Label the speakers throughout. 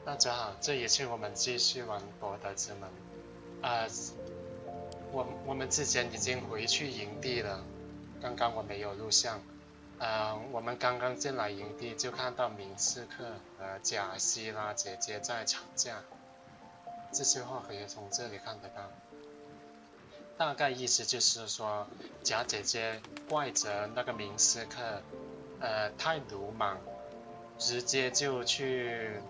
Speaker 1: 大家好，这一次我们继续玩博德之门。呃，我们之前已经回去营地了，刚刚我没有录像。我们刚刚进来营地就看到明斯克和贾希拉姐姐在吵架，这些话可以从这里看得到。大概意思就是说，贾姐姐怪责那个明斯克，太鲁莽，直接就去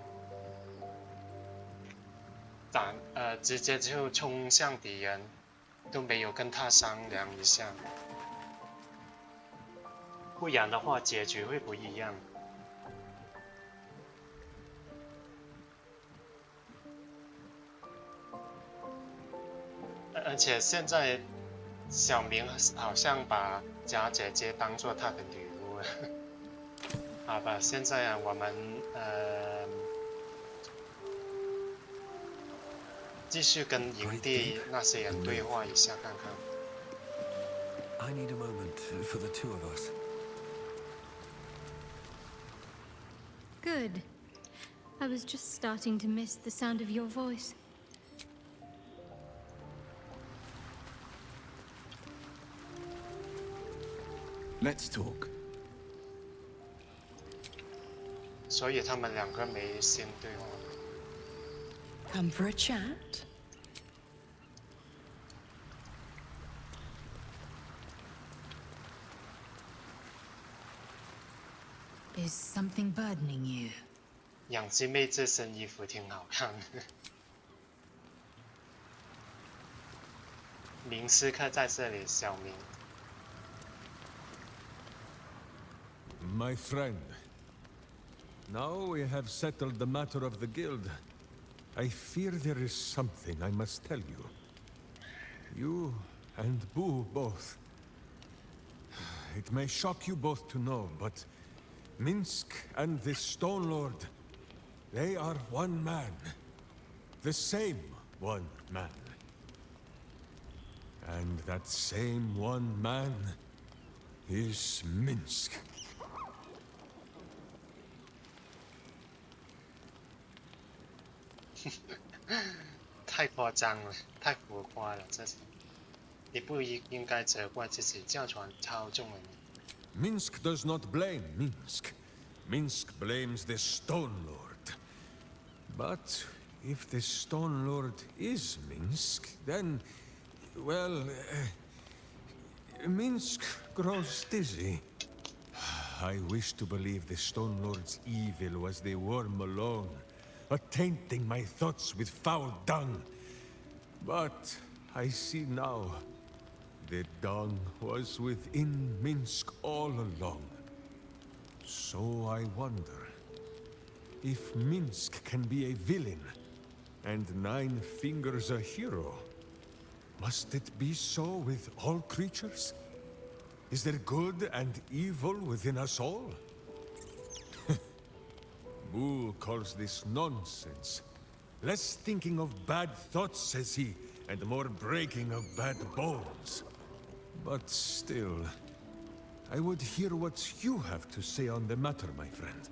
Speaker 1: 直接就冲向敌人，都没有跟他商量一下，不然的话结局会不一样。而且现在小明好像把贾姐姐当做他的女巫了。好吧，现在我们继续跟营地那些人对话一下看看。
Speaker 2: I need a moment for the two of us.
Speaker 3: Good. I was just starting to miss the sound of your voice.
Speaker 2: Let's talk.
Speaker 1: 所以他们两个没先对话。
Speaker 4: Come for a chat?
Speaker 5: Is something burdening you?
Speaker 1: 养鸡妹这身衣服挺好看的。明斯克在这里，小明。
Speaker 6: My friend, now we have settled the matter of the guild. I fear there is something I must tell you. You and Boo both. It may shock you both to know, but Minsk and the Stone Lord, they are one man. The same one man. And that same one man is Minsk.
Speaker 1: 太夸张了，太浮夸了，这是。你不应该责怪自己教传操纵了你。
Speaker 6: Minsk does not blame Minsk. Minsk blames the Stone Lord. But if the Stone Lord is Minsk, then, well, Minsk grows dizzy. I wish to believe the Stone Lord's evil was the worm alone, tainting my thoughts with foul dung. But I see now, the dung was within Minsk all along. So I wonder, if Minsk can be a villain, and Nine Fingers a hero, must it be so with all creatures? Is there good and evil within us all? Boo calls this nonsense. Less thinking of bad thoughts, says he, and more breaking of bad bones. But still, I would hear what you have to say on the matter, my friend.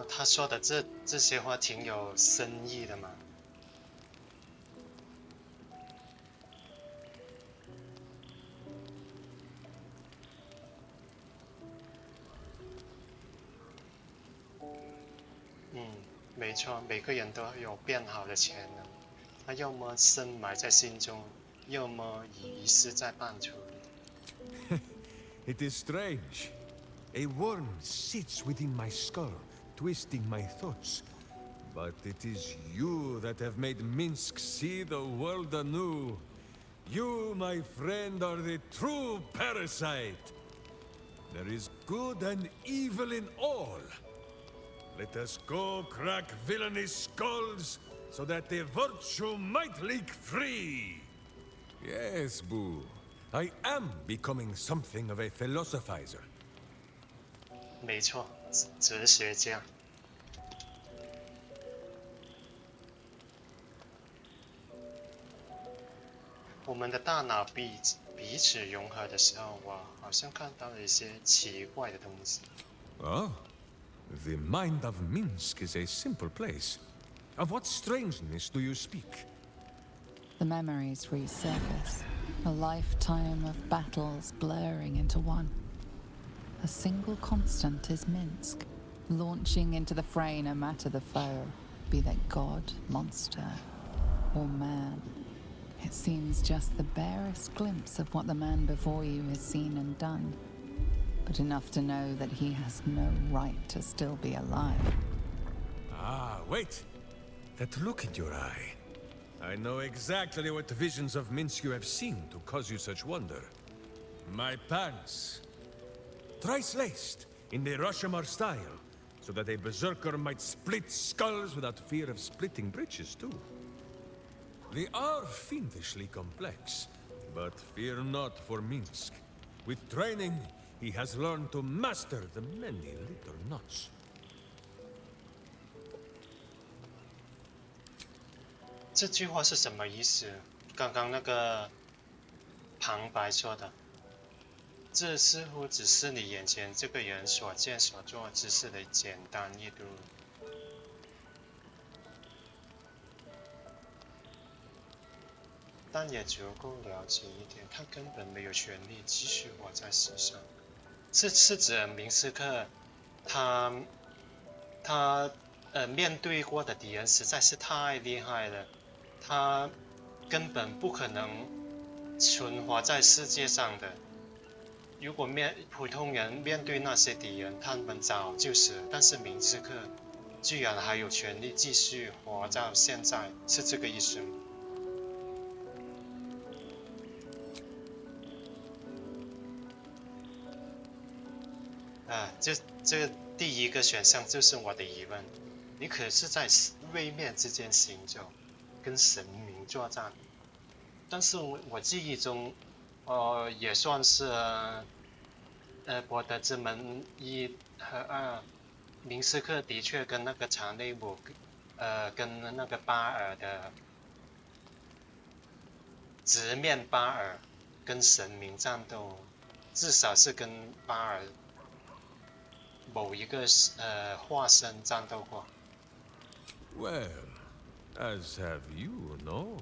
Speaker 1: 他说的这些话挺有深意的嘛。没错，每个人都有变好的潜能，他要么深埋在心中，要么遗失在半途。
Speaker 6: It is strange. A worm sits within my skull, twisting my thoughts. But it is you that have made Minsk see the world anew. You, my friend, are the true parasite. There is good and evil in all. Let us go crack villainous skulls, so that the virtue might leak free. Yes, Boo. I am becoming something of a philosophizer.
Speaker 1: 没错，哲学家。我们的大脑彼此融合的时候，我好像看到了一些奇怪的东西。
Speaker 6: Ah, The mind of Minsk is a simple place. Of what strangeness do you speak?
Speaker 4: The memories resurface. A lifetime of battles blurring into one. A single constant is Minsk, launching into the fray no matter the foe, be they god, monster, or man. It seems just the barest glimpse of what the man before you has seen and done, but enough to know that he has no right to still be alive.
Speaker 6: Ah, wait! That look in your eye. I know exactly what visions of Minsk you have seen to cause you such wonder. My pants. Thrice laced, in the Rashomar style, so that a berserker might split skulls without fear of splitting breeches, too. They are fiendishly complex, but fear not for Minsk. With training, he has learned to master the many little knots.
Speaker 1: 这句话是什么意思？刚刚那个旁白说的，这似乎只是你眼前这个人所见所做之事的简单一读，但也足够了解一点，他根本没有权利继续活在世上。是指明斯克，他面对过的敌人实在是太厉害了。他根本不可能存活在世界上的。如果普通人面对那些敌人，他们早就死了。但是明斯克居然还有权利继续活到现在，是这个意思吗？这第一个选项就是我的疑问。你可是在位面之间行走。跟神明作战，但是我记忆中，也算是博德之门1和2，明斯克的确跟那个查内姆，跟那个巴尔的直面巴尔跟神明战斗，至少是跟巴尔某一个化身战斗过。
Speaker 6: Well.As have you, no?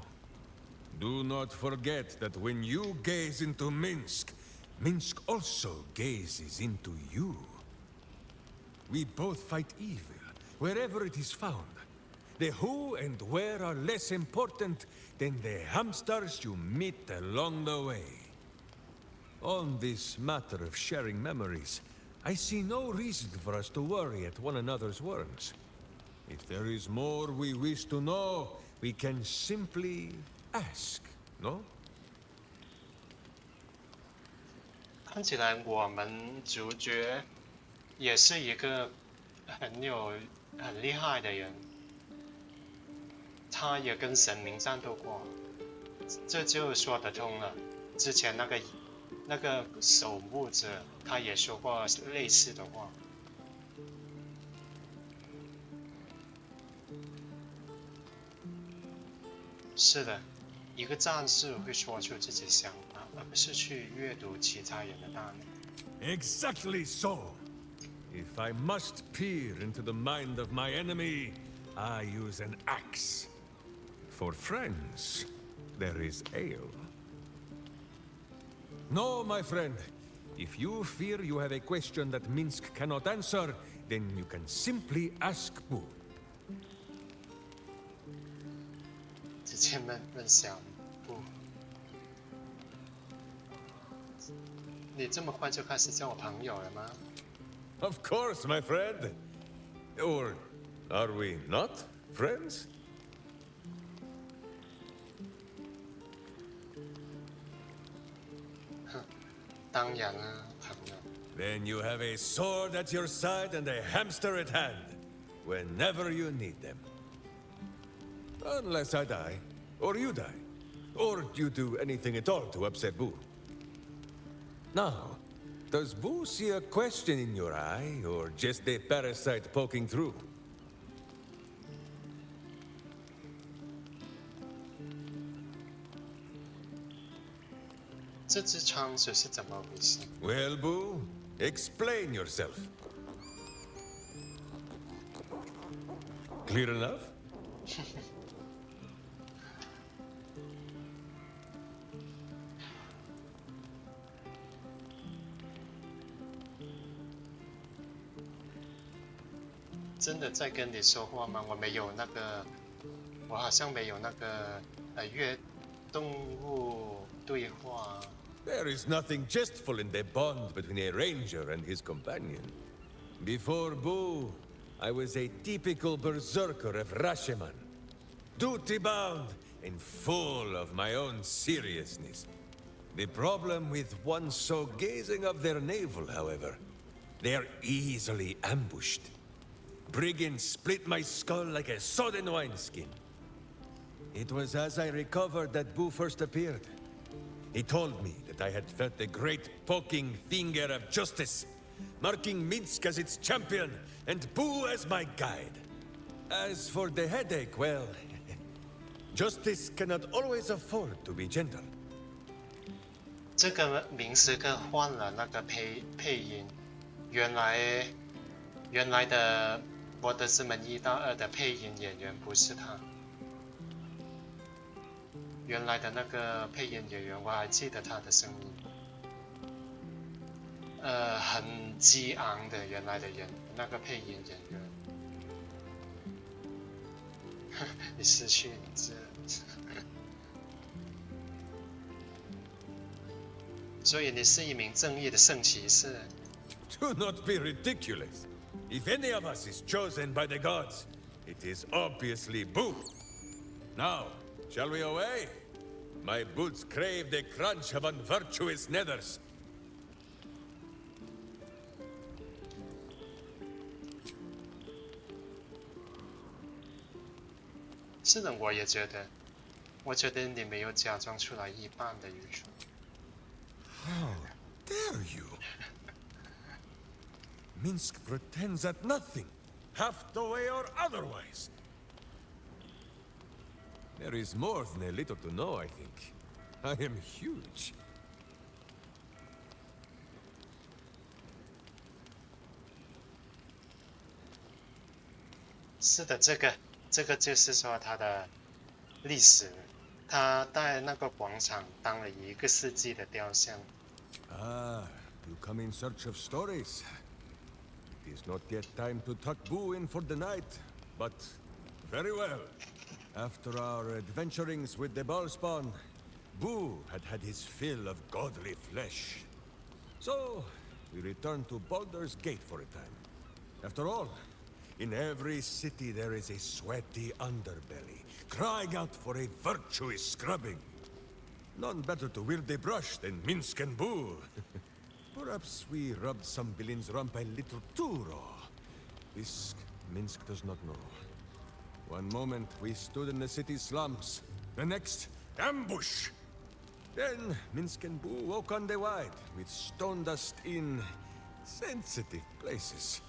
Speaker 6: Do not forget that when you gaze into Minsk, Minsk also gazes into you. We both fight evil, wherever it is found. The who and where are less important than the hamsters you meet along the way. On this matter of sharing memories, I see no reason for us to worry at one another's words. If there is more we wish to know, we can simply ask, no?
Speaker 1: 看起来我们主角也是一个很厉害的人，他也跟神明战斗过，这就说得通了。之前那个守墓者，他也说过类似的话。是的，一个战士会说出自己的想法，而不是去阅读其他人的大脑。
Speaker 6: Exactly so. If I must peer into the mind of my enemy, I use an axe. For friends, there is ale. No, my friend. If you fear you have a question that Minsk cannot answer, then you can simply ask Boo.
Speaker 1: 直接问小布，你这么快就开始叫我朋友了吗？
Speaker 6: Of course, my friend. Or are we not friends?
Speaker 1: 哼，当然了，朋友。
Speaker 6: Then you have a sword at your side and a hamster at hand, whenever you need them. Unless I die, or you die, or you do anything at all to upset Boo. Now, does Boo see a question in your eye, or just a parasite poking through?
Speaker 1: 这支枪子是怎么回事？
Speaker 6: Well, Boo, explain yourself. Clear enough?
Speaker 1: 真的在跟你说话吗？我没有那个，我好像没有那个动物对话。
Speaker 6: There is nothing jestful in the bond between a ranger and his companion. Before Boo, I was a typical berserker of Rashomon. Duty-bound and full of my own seriousness. The problem with one so gazing of their navel, however, they are easily ambushed. Brigands split my skull like a sodden wineskin. It was as I recovered that Boo first appeared. He told me that I had felt the great poking finger of justice, marking Minsk as its champion and Boo as my guide. As for the headache, well, justice cannot always afford to be gentle.
Speaker 1: 这个明斯克换了那个配音，原来的《博德之门》1到2的配音演员不是他。原来的那个配音演员，我还记得他的声音，很激昂的原来的那个配音演员。你失去理智。所以你是一名正义的圣骑士。
Speaker 6: Do not be ridiculous. If any of us is chosen by the gods, it is obviously Boo. Now, shall we away? My boots crave the crunch of unvirtuous nethers.
Speaker 1: 是的，我也觉得，我觉得你没有假装出来一半的愚蠢。
Speaker 6: How dare you? Minsk pretends at nothing, half the way or otherwise. There is more than a little to know, I think. I am huge.
Speaker 1: 是的，这个就是说他的历史，他在那个广场当了1个世纪的雕像。
Speaker 6: Ah, you come in search of stories. It is not yet time to tuck Boo in for the night, but very well. After our adventurings with the Ballspawn, Boo had his fill of godly flesh. So, we returned to Baldur's Gate for a time. After all, in every city there is a sweaty underbelly, crying out for a virtuous scrubbing. None better to wield the brush than Minsk and Boo. Perhaps we rubbed some villain's rump a little too raw. This Minsk does not know. One moment we stood in the city's slums, the next, ambush! Then Minsk and Boo woke on the wide, with stone dust in sensitive places.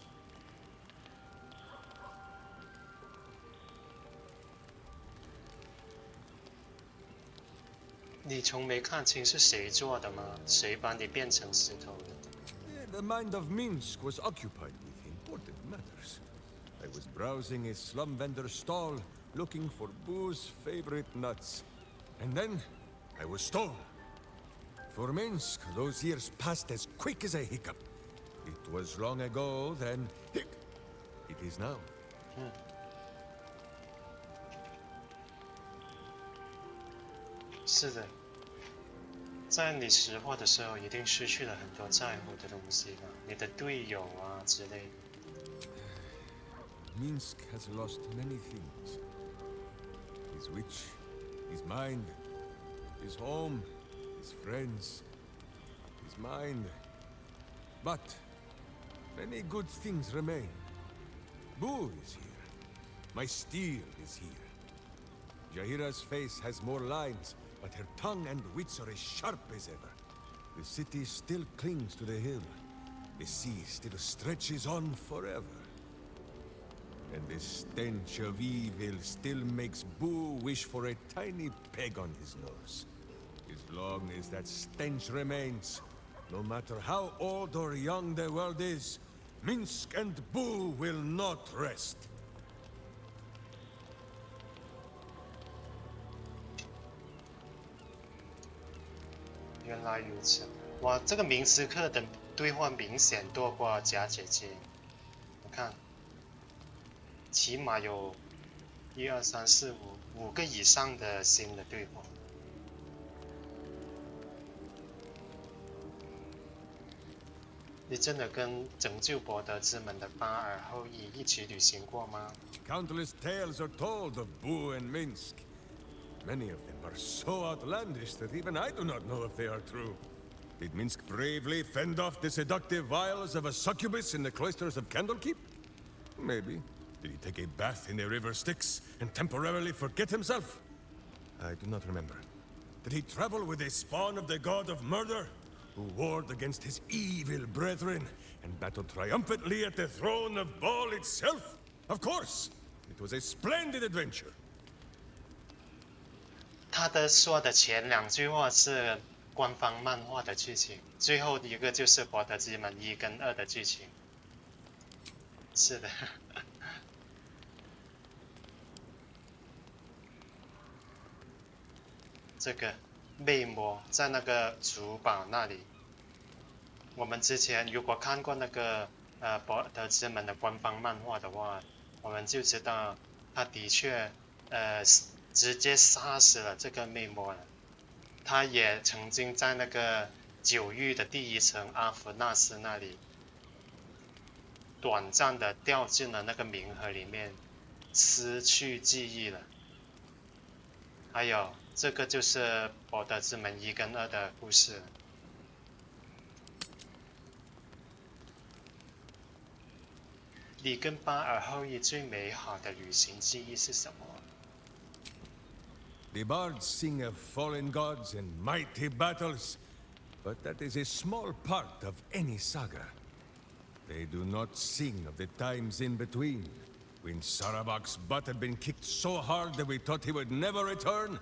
Speaker 1: 你从没看清是谁做的吗？谁把你变成石头的？
Speaker 6: The mind of Minsk was occupied with important matters. I was browsing a slum vendor's stall, looking for Boo's favorite nuts. And then, I was stolen. For Minsk, those years passed as quick as a hiccup. It was long ago, then, it is now.
Speaker 1: 是的，在你识货的时候，一定失去了很多在乎的东西吧？你的队友啊之类的。
Speaker 6: Minsk has lost many things. His witch, his mind, his home, his friends, his mind. But many good things remain. Boo is here. My steel is here. Jahira's face has more lines, but her tongue and wits are as sharp as ever. The city still clings to the hill. The sea still stretches on forever. And the stench of evil still makes Boo wish for a tiny peg on his nose. As long as that stench remains, no matter how old or young the world is, Minsk and Boo will not rest.
Speaker 1: 原来如此。哇，这个明斯克的对话明显多过假姐姐。我看，起码有1、2、3、4、5个以上的新的对话。你真的跟拯救博德之门的巴尔后裔一起旅行过吗？
Speaker 6: Countless tales are told of Boo and Minsk. Many of them are so outlandish that even I do not know if they are true. Did Minsk bravely fend off the seductive wiles of a succubus in the cloisters of Candlekeep? Maybe. Did he take a bath in the river Styx and temporarily forget himself? I do not remember. Did he travel with a spawn of the god of murder, who warred against his evil brethren and battled triumphantly at the throne of Baal itself? Of course! It was a splendid adventure.
Speaker 1: 他说的前2句话是官方漫画的剧情，最后一个就是博德之门1跟2的剧情。是的。这个魅魔在那个主堡那里，我们之前如果看过那个博德之门的官方漫画的话，我们就知道他的确直接杀死了这个魅魔了。他也曾经在那个九狱的第1层阿弗纳斯那里短暂的掉进了那个冥河里面，失去记忆了。还有这个就是博德之门1跟2的故事。你跟巴尔后裔最美好的旅行记忆是什么？
Speaker 6: The bards sing of fallen gods and mighty battles, but that is a small part of any saga. They do not sing of the times in between, when Sarabak's butt had been kicked so hard that we thought he would never return.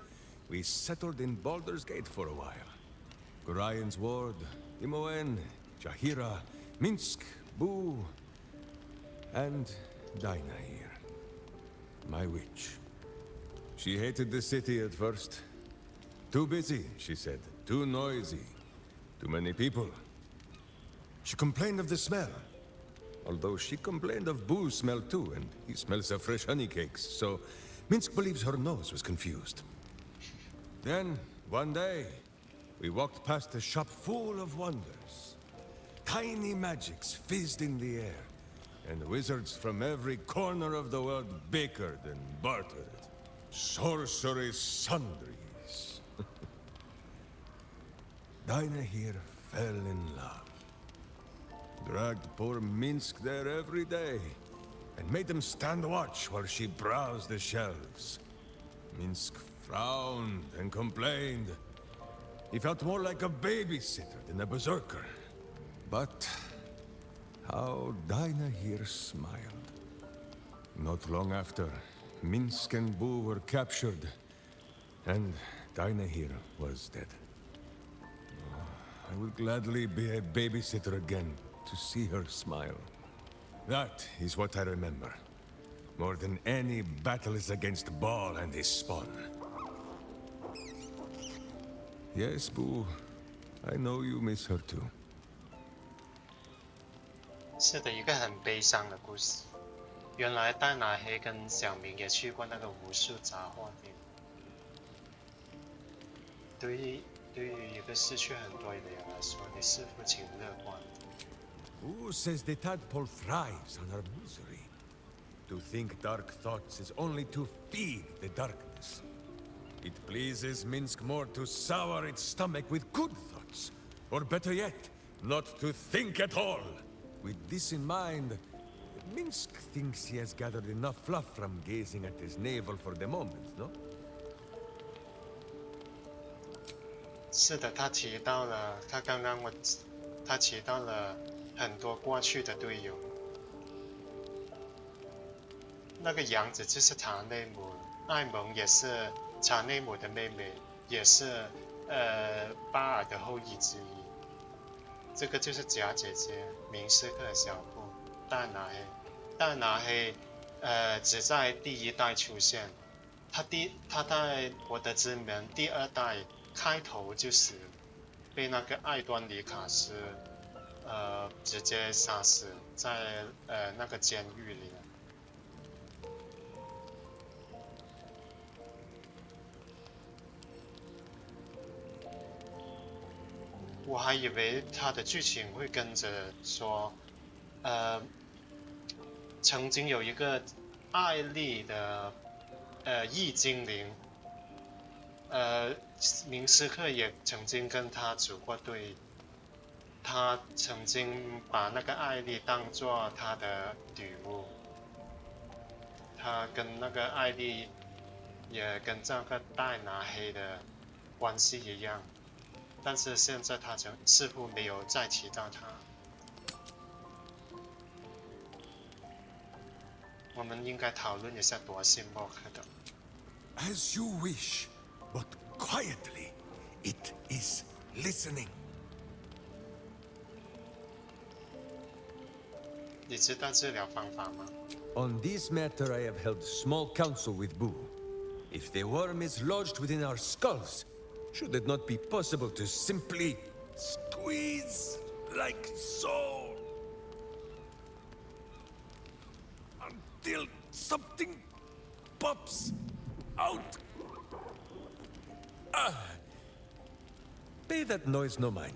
Speaker 6: We settled in Baldur's Gate for a while. Gorian's Ward, Imoen, Jahira, Minsk, Boo, and Dinah here, my witch. She hated the city at first. Too busy, she said. Too noisy. Too many people. She complained of the smell. Although she complained of Boo's smell too, and he smells of fresh honey cakes, so Minsk believes her nose was confused. Then, one day, we walked past a shop full of wonders. Tiny magics fizzed in the air, and wizards from every corner of the world bickered and bartered. Sorcery sundries. Dinah here fell in love. Dragged poor Minsk there every day, and made them stand watch while she browsed the shelves. Minsk frowned and complained. He felt more like a babysitter than a berserker. But how Dinah here smiled. Not long after, Minsk and Boo were captured, and Dinah here was dead. I would gladly be a babysitter again to see her smile. That is what I remember. More than any battle is against Baal and his spawn. Yes, Boo. I know you miss her too.
Speaker 1: 是的，一个很悲伤的故事。原来戴拿黑跟小明也去过那个无数杂货店。对于一个失去很多的人来说，你是否挺乐观的？
Speaker 6: Who says the tadpole thrives on our misery? To think dark thoughts is only to feed the darkness. It pleases Minsk more to sour its stomach with good thoughts. Or better yet, not to think at all. With this in mind, Minsk thinks he has gathered enough fluff from gazing at his navel for the moment, no?
Speaker 1: 是的，他提到了很多过去的队友。那个杨子就是查内姆，艾蒙也是查内姆的妹妹，也是巴尔的后裔之一。这个就是假姐姐明斯克小布戴拿黑。戴拿黑只在第1代出现，他在博德之门第2代开头就死了，被那个艾端尼卡斯直接杀死在那个监狱里。我还以为他的剧情会跟着说，曾经有一个艾丽的异精灵，明斯克也曾经跟他组过队，他曾经把那个艾丽当作他的女巫，他跟那个艾丽也跟这个戴拿黑的关系一样。但是现在他似乎没有再提到他。我们应该讨论一下夺心莫克的。
Speaker 6: As you wish, but quietly. It is listening.
Speaker 1: 你知道治疗方法吗？
Speaker 6: On this matter, I have held small council with Boo. If the worm is lodged within our skulls, should it not be possible to simply squeeze like so? Until something pops out. Pay that noise no mind.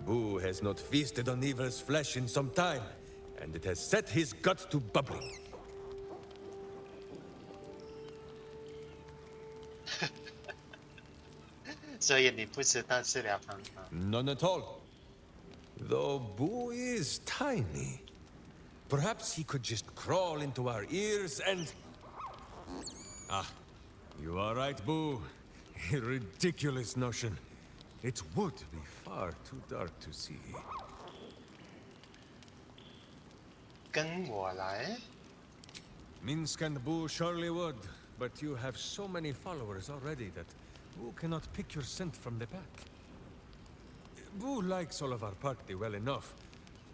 Speaker 6: Boo has not feasted on evil's flesh in some time, and it has set his gut to bubbling.
Speaker 1: 所以你不知道治疗方法。
Speaker 6: None at all. Though Boo is tiny. Perhaps he could just crawl into our ears and... You are right, Boo. A ridiculous notion. It would be far too dark to see.
Speaker 1: 跟我来。
Speaker 6: Minsk and Boo surely would, but you have so many followers already that Boo cannot pick your scent from the pack. Boo likes all of our party well enough,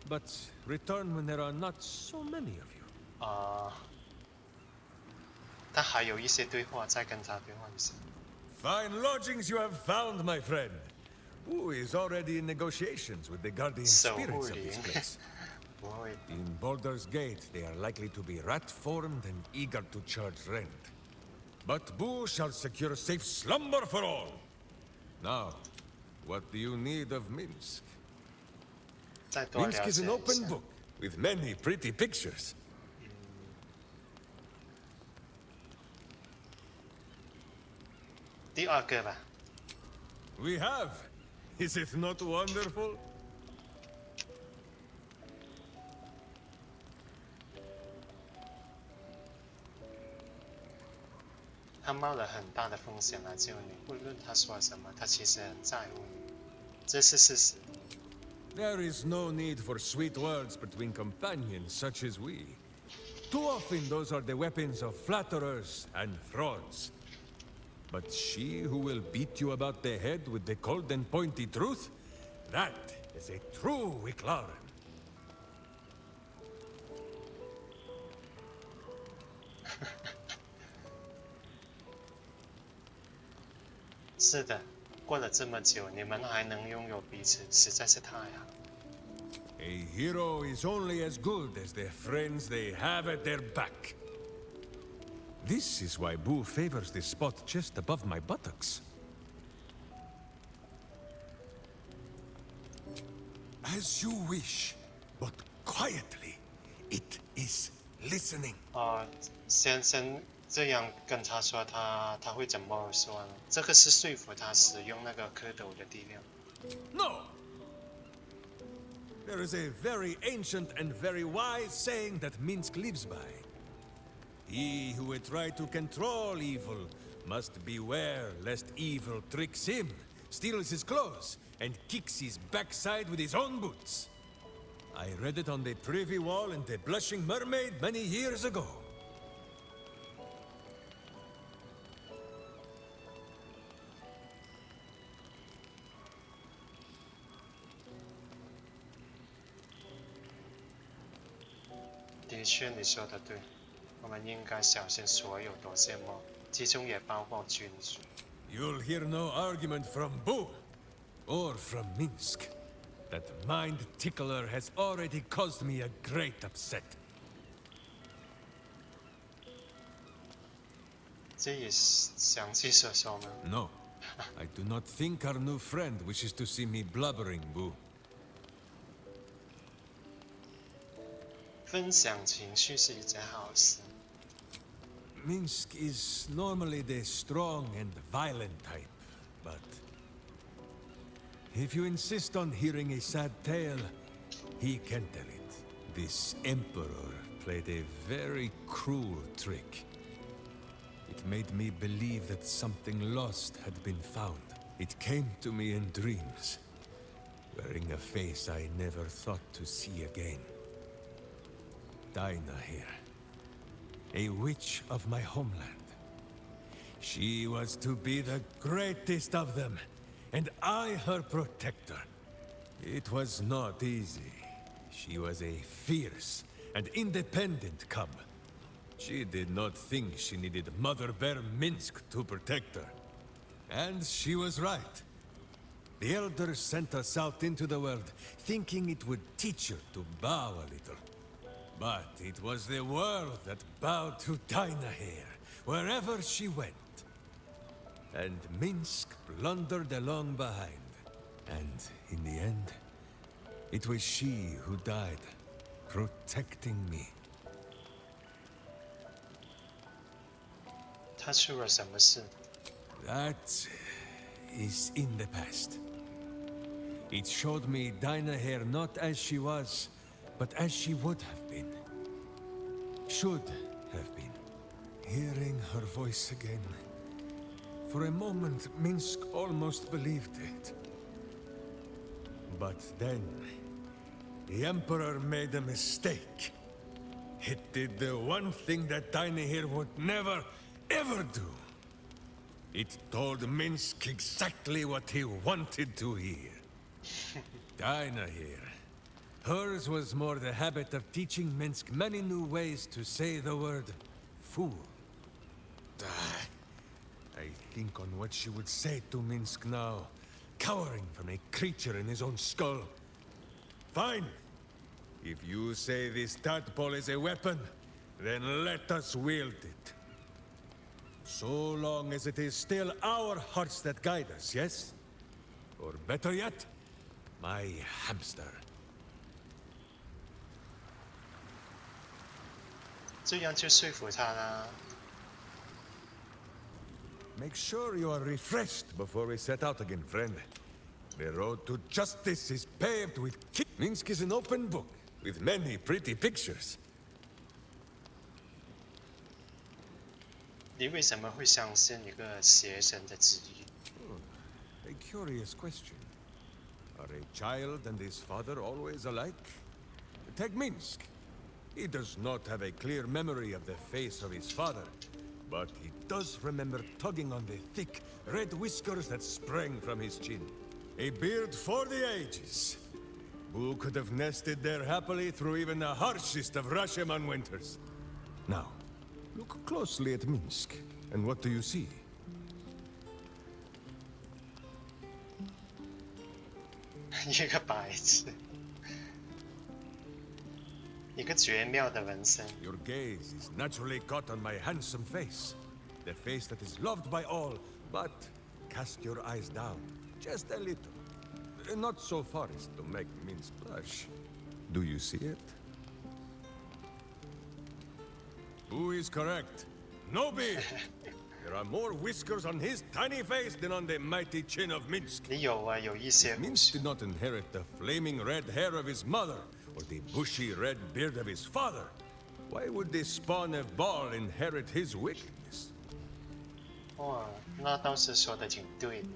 Speaker 6: but return when there are not so many of you.
Speaker 1: 他还有一些对话，再跟他对话一下。
Speaker 6: Fine lodgings you have found, my friend. Boo is already in negotiations with the guardian spirits of this place.
Speaker 1: 不会。
Speaker 6: In Baldur's Gate, they are likely to be rat-formed and eager to charge rent. But Boo shall secure safe slumber for all. Now, what do you need of Minsk?
Speaker 1: 再多了
Speaker 6: Minsk
Speaker 1: 解
Speaker 6: is
Speaker 1: 一
Speaker 6: an
Speaker 1: 下。
Speaker 6: open book, with many pretty pictures.
Speaker 1: 第二个吧。
Speaker 6: We have. Is it not wonderful?
Speaker 1: 他冒了很大的风险来救你，不论他说什么，他其实很在乎你，这是事实。
Speaker 6: There is no need for sweet words between companions such as we. Too often those are the weapons of flatterers and frauds. But she who will beat you about the head with the cold and pointy truth, that is a true Wicklaren.
Speaker 1: 是的，过了这么久，你们还能拥有彼此，实在是太好。
Speaker 6: A hero is only as good as the friends they have at their back. This is why Boo favors this spot just above my buttocks. As you wish, but quietly. It is listening.
Speaker 1: 先这样跟他说他会怎么说呢？这个是说服他使用那个蝌蚪的力量。
Speaker 6: No! There is a very ancient and very wise saying that Minsk lives by. He who would try to control evil must beware lest evil tricks him, steals his clothes, and kicks his backside with his own boots. I read it on the privy wall in the Blushing Mermaid many years ago. 的确，你说的对，我们应该小心所有夺线魔，其中也包括君主。You'll hear no argument from Boo. or from Minsk. That mind tickler has already caused me a great upset.
Speaker 1: 这也详细说说吗？
Speaker 6: No, I do not think our new friend wishes to see me blubbering, Boo.
Speaker 1: 分享情绪是一件好事。
Speaker 6: Minsk is normally the strong and violent type, but if you insist on hearing a sad tale, he can tell it. This Emperor played a very cruel trick. It made me believe that something lost had been found. It came to me in dreams, wearing a face I never thought to see again. Dinah here, a witch of my homeland. She was to be the greatest of them, and I her protector. It was not easy. She was a fierce and independent cub. She did not think she needed Mother Bear Minsk to protect her. And she was right. The elders sent us out into the world, thinking it would teach her to bow a little. But it was the world that bowed to Dinah here, wherever she went. And Minsk blundered along behind. And in the end, it was she who died, protecting me.
Speaker 1: 他出了什么事？
Speaker 6: That is in the past. It showed me Dinah here not as she was, but as she would have been. Should have been. Hearing her voice again. For a moment, Minsk almost believed it. But then, the Emperor made a mistake. It did the one thing that Dinah here would never, ever do. It told Minsk exactly what he wanted to hear. Dinah here. Hers was more the habit of teaching Minsk many new ways to say the word fool. I think on what she would say to Minsk now, cowering from a creature in his own skull. Fine. If you say this tadpole is a weapon, then let us wield it. So long as it is still our hearts that guide us, yes? Or better yet, my hamster.
Speaker 1: 这样就说服他啦。
Speaker 6: Make sure you are refreshed before we set out again, friend. The road to justice is paved with Minsk is an open book, with many pretty pictures.
Speaker 1: 你为什么会相信一个邪神的旨意？
Speaker 6: A curious question. Are a child and his father always alike? Take Minsk. He does not have a clear memory of the face of his father, but he does remember tugging on the thick, red whiskers that sprang from his chin. A beard for the ages. Who could have nested there happily through even the harshest of Rashomon winters? Now, look closely at Minsk, and what do you see?
Speaker 1: 一个白痴，一个绝妙的纹身。
Speaker 6: Your gaze is naturally caught on my handsome face. The face that is loved by all, but cast your eyes down, just a little. Not so far as to make Minsk blush. Do you see it? Who is correct? No beard! There are more whiskers on his tiny face than on the mighty chin of Minsk.
Speaker 1: 你有啊，有一些胡
Speaker 6: Minsk
Speaker 1: 须
Speaker 6: did not inherit the flaming red hair of his mother, or the bushy red beard of his father. Why would the spawn of Baal inherit his wickedness?
Speaker 1: 哇，那倒是说的挺对的。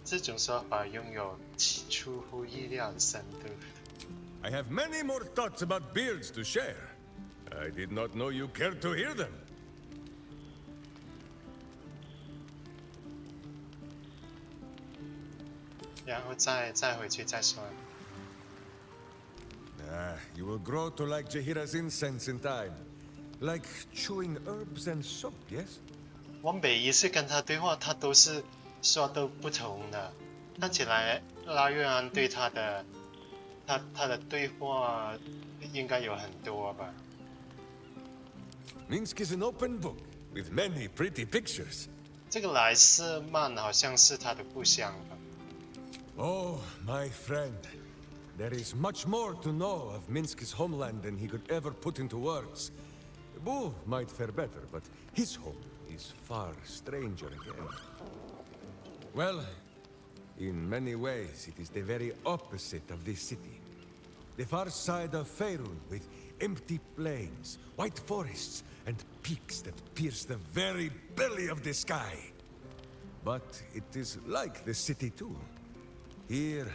Speaker 1: 这种说法拥有出乎意料的深度。
Speaker 6: I have many more thoughts about beards to share. I did not know you cared to hear them.
Speaker 1: 然后再回去再说。
Speaker 6: You will grow to like Jahira's incense in time. Like chewing herbs and soap, yes?
Speaker 1: 我每一次跟他对话，他都是说都不同的。看起来拉约安对他的对话应该有很多吧。
Speaker 6: Minsk is an open book with many pretty pictures.
Speaker 1: 这个莱斯曼好像是他的故乡吧。
Speaker 6: Oh, my friend. There is much more to know of Minsk's homeland than he could ever put into words. Boo might fare better, but his home is far stranger again. Well, in many ways, it is the very opposite of this city. The far side of Faerun, with empty plains, white forests, and peaks that pierce the very belly of the sky. But it is like the city too. Here,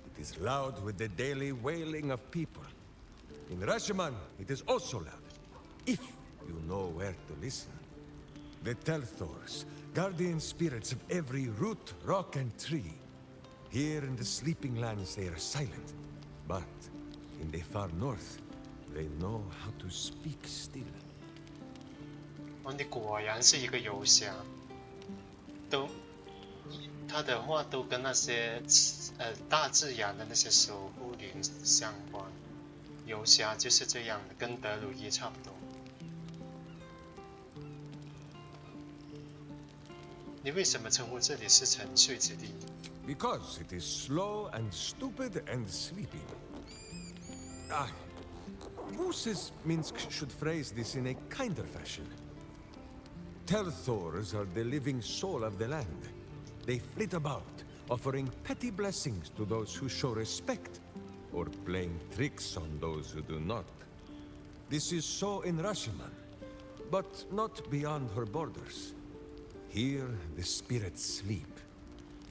Speaker 6: it is loud with the daily wailing of people. In Rashomon, it is also loud, if you know where to listen. The Telthors, guardian spirits of every root, rock, and tree. Here in the sleeping lands they are silent, but in the far north, they know how to speak still.
Speaker 1: 哦，你果然是一个游侠，他的话都跟那些大自然的那些守护灵相关。游侠就是这样的，跟德鲁伊差不多。你为什么称呼这里是沉睡之地？
Speaker 6: Because it is slow and stupid and sleepy. Who says Minsk should phrase this in a kinder fashion? Telthors are the living soul of the land. They flit about, offering petty blessings to those who show respect, or playing tricks on those who do not. This is so in Rashomon, but not beyond her borders. Here the spirits sleep,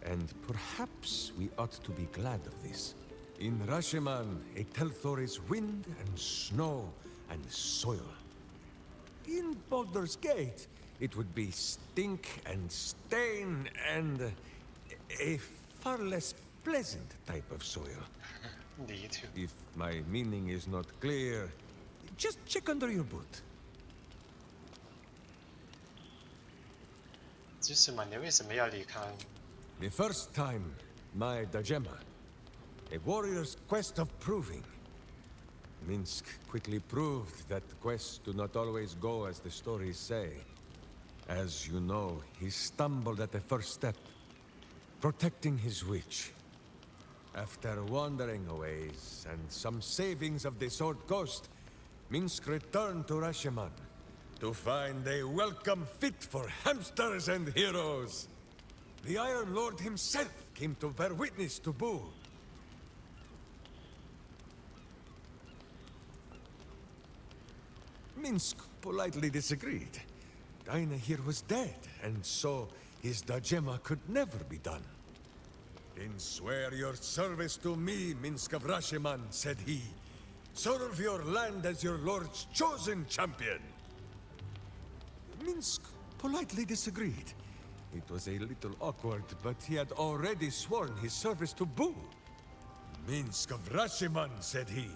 Speaker 6: and perhaps we ought to be glad of this. In Rashomon, a Telthor is wind and snow and soil. In Baldur's Gate, it would be stink and stain and a far less pleasant type of soil. If my meaning is not clear, just check under your boot.
Speaker 1: 就是嘛，你为什么要离开？
Speaker 6: The first time, my Dajema, a warrior's quest of proving. Minsk quickly proved that quests do not always go as the stories say. As you know, he stumbled at the first step, protecting his witch. After wandering a ways and some savings of the Sword Coast, Minsk returned to Rashomon to find a welcome fit for hamsters and heroes. The Iron Lord himself came to bear witness to Boo. Minsk politely disagreed. Dinah here was dead, and so his Dajema could never be done. Then swear your service to me, Minsk of Rashomon, said he. Serve your land as your lord's chosen champion. Minsk politely disagreed. It was a little awkward, but he had already sworn his service to Boo. Minsk of Rashomon, said he.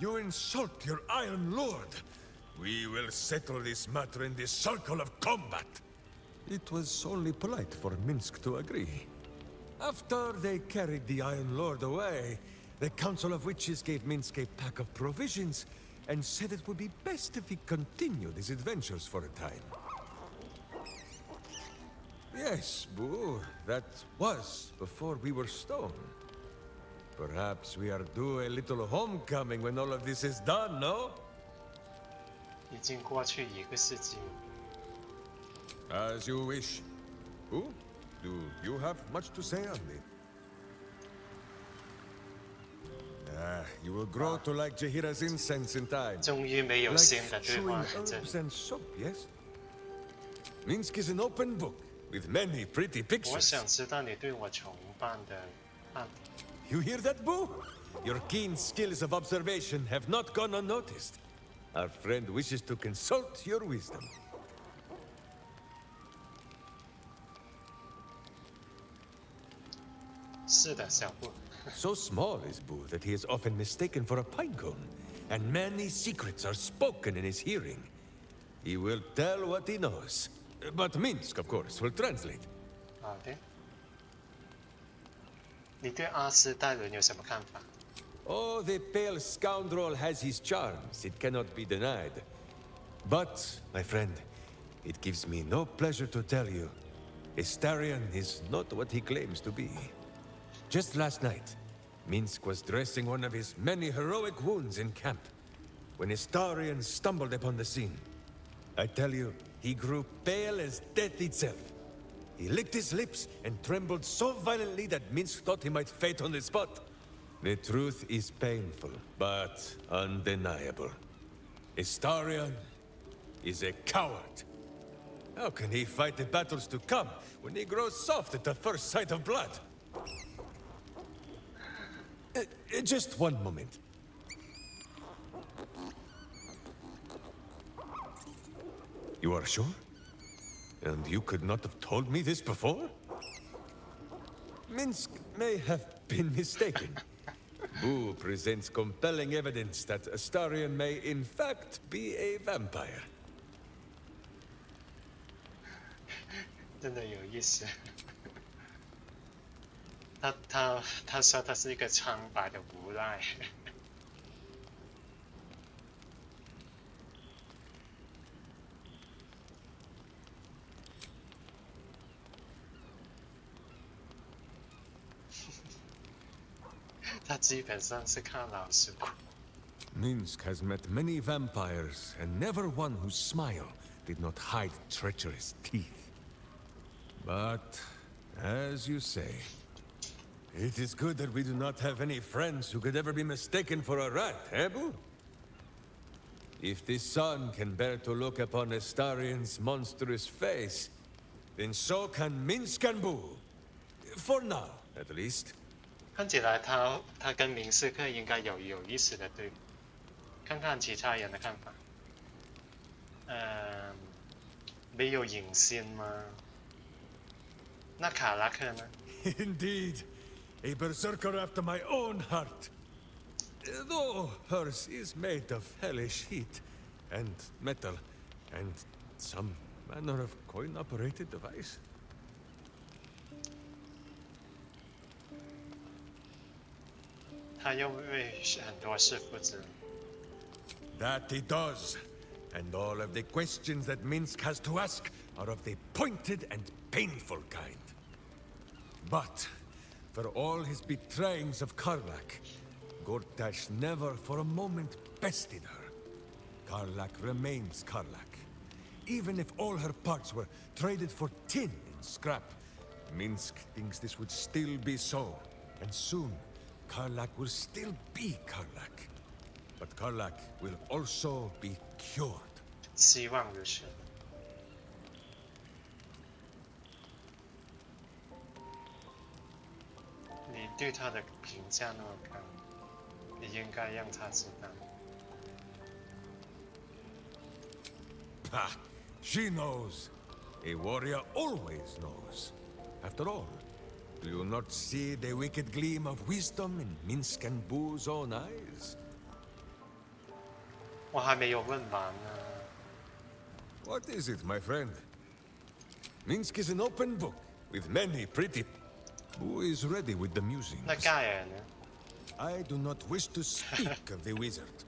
Speaker 6: You insult your Iron Lord. We will settle this matter in the circle of combat. It was only polite for Minsk to agree. After they carried the Iron Lord away, the Council of Witches gave Minsk a pack of provisions and said it would be best if he continued his adventures for a time. Yes, Boo, that was before we were stone. Perhaps we are due a little homecoming when all of this is done, no?
Speaker 1: 已经过去1个世纪。
Speaker 6: As you wish. Boo, do you have much to say on it? You will grow to like Jahira's incense in time.
Speaker 1: 终于没有
Speaker 6: Like
Speaker 1: 新的对
Speaker 6: chewing
Speaker 1: 话了，这
Speaker 6: herbs and soap, yes? Minsk is an open book with many pretty
Speaker 1: 我
Speaker 6: pictures.
Speaker 1: 想知道你对我崇拜的看法。
Speaker 6: You hear that, Boo? Your keen skills of observation have not gone unnoticed. Our friend wishes to consult your wisdom.
Speaker 1: 是的，小布。
Speaker 6: So small is Boo that he is often mistaken for a pinecone, and many secrets are spoken in his hearing. He will tell what he knows. But Minsk, of course, will translate.
Speaker 1: 好的。你对阿斯戴伦有什么看法？
Speaker 6: Oh, the pale scoundrel has his charms, it cannot be denied. But, my friend, it gives me no pleasure to tell you, Astarion is not what he claims to be. Just last night, Minsk was dressing one of his many heroic wounds in camp, when Astarion stumbled upon the scene. I tell you, he grew pale as death itself. He licked his lips and trembled so violently that Minsk thought he might faint on the spot. The truth is painful, but undeniable. Astarion is a coward. How can he fight the battles to come when he grows soft at the first sight of blood? Just one moment. You are sure? And you could not have told me this before? Minsk may have been mistaken. Boo presents compelling evidence that Astarion may in fact be a vampire.
Speaker 1: 真的有意思。他说他是一个苍白的无赖。他基本上是看老师苦。
Speaker 6: Minsk has met many vampires, and never one whose smile did not hide treacherous teeth. But, as you say, it is good that we do not have any friends who could ever be mistaken for a rat, eh, Boo? If the sun can bear to look upon Astarion's monstrous face, then so can Minsk and Boo. For now, at least.
Speaker 1: 看起来他跟明斯克应该有意思的对比，看看其他人的看法。没有隐性吗？那卡拉克呢？
Speaker 6: Indeed, a berserker after my own heart. Though hers is made of hellish heat, and metal, and some manner of coin-operated device.
Speaker 1: 他又为很多事负责。
Speaker 6: That he does, and all of the questions that Minsk has to ask are of the pointed and painful kind. But, for all his betrayings of Karlak, Gortash never for a moment bested her. Karlak remains Karlak. Even if all her parts were traded for tin and scrap, Minsk thinks this would still be so, and soon Karlak will still be Karlak. But Karlak will also be cured.
Speaker 1: 希望如此。你对他的评价那么高，你应该让他知道。
Speaker 6: Ha! She knows. A warrior always knows. After all, do you not see the wicked gleam of wisdom in Minsk and Boo's own eyes?
Speaker 1: 我还没有问完呢。
Speaker 6: What is it, my friend? Minsk is an open book, with many pretty... Boo is ready with the musings.
Speaker 1: 那盖尔呢？
Speaker 6: I do not wish to speak of the wizard.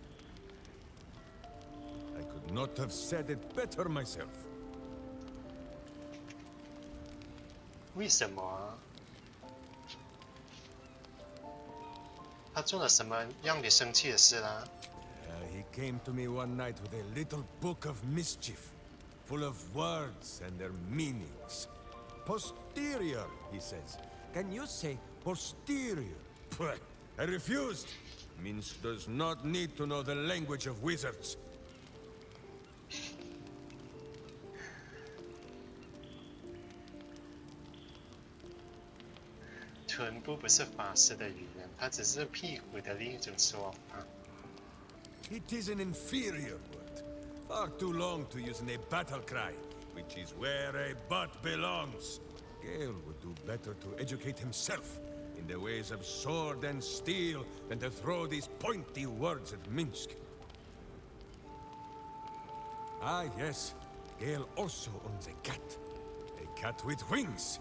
Speaker 6: I could not have said it better myself.
Speaker 1: 为什么啊？他做了什么让你生气的事啦？
Speaker 6: He came to me one night with a little book of mischief, full of words and their meanings. Posterior, he says. Can you say posterior? Pwah, I refused. Minsk does not need to know the language of wizards.
Speaker 1: 臀部不是法师的语言，它只是屁股的另一种说法。
Speaker 6: It is an inferior word, far too long to use in a battle cry, which is where a butt belongs. Gale would do better to educate himself in the ways of sword and steel than to throw these pointy words at Minsk. Ah, yes. Gale also owns a cat with wings.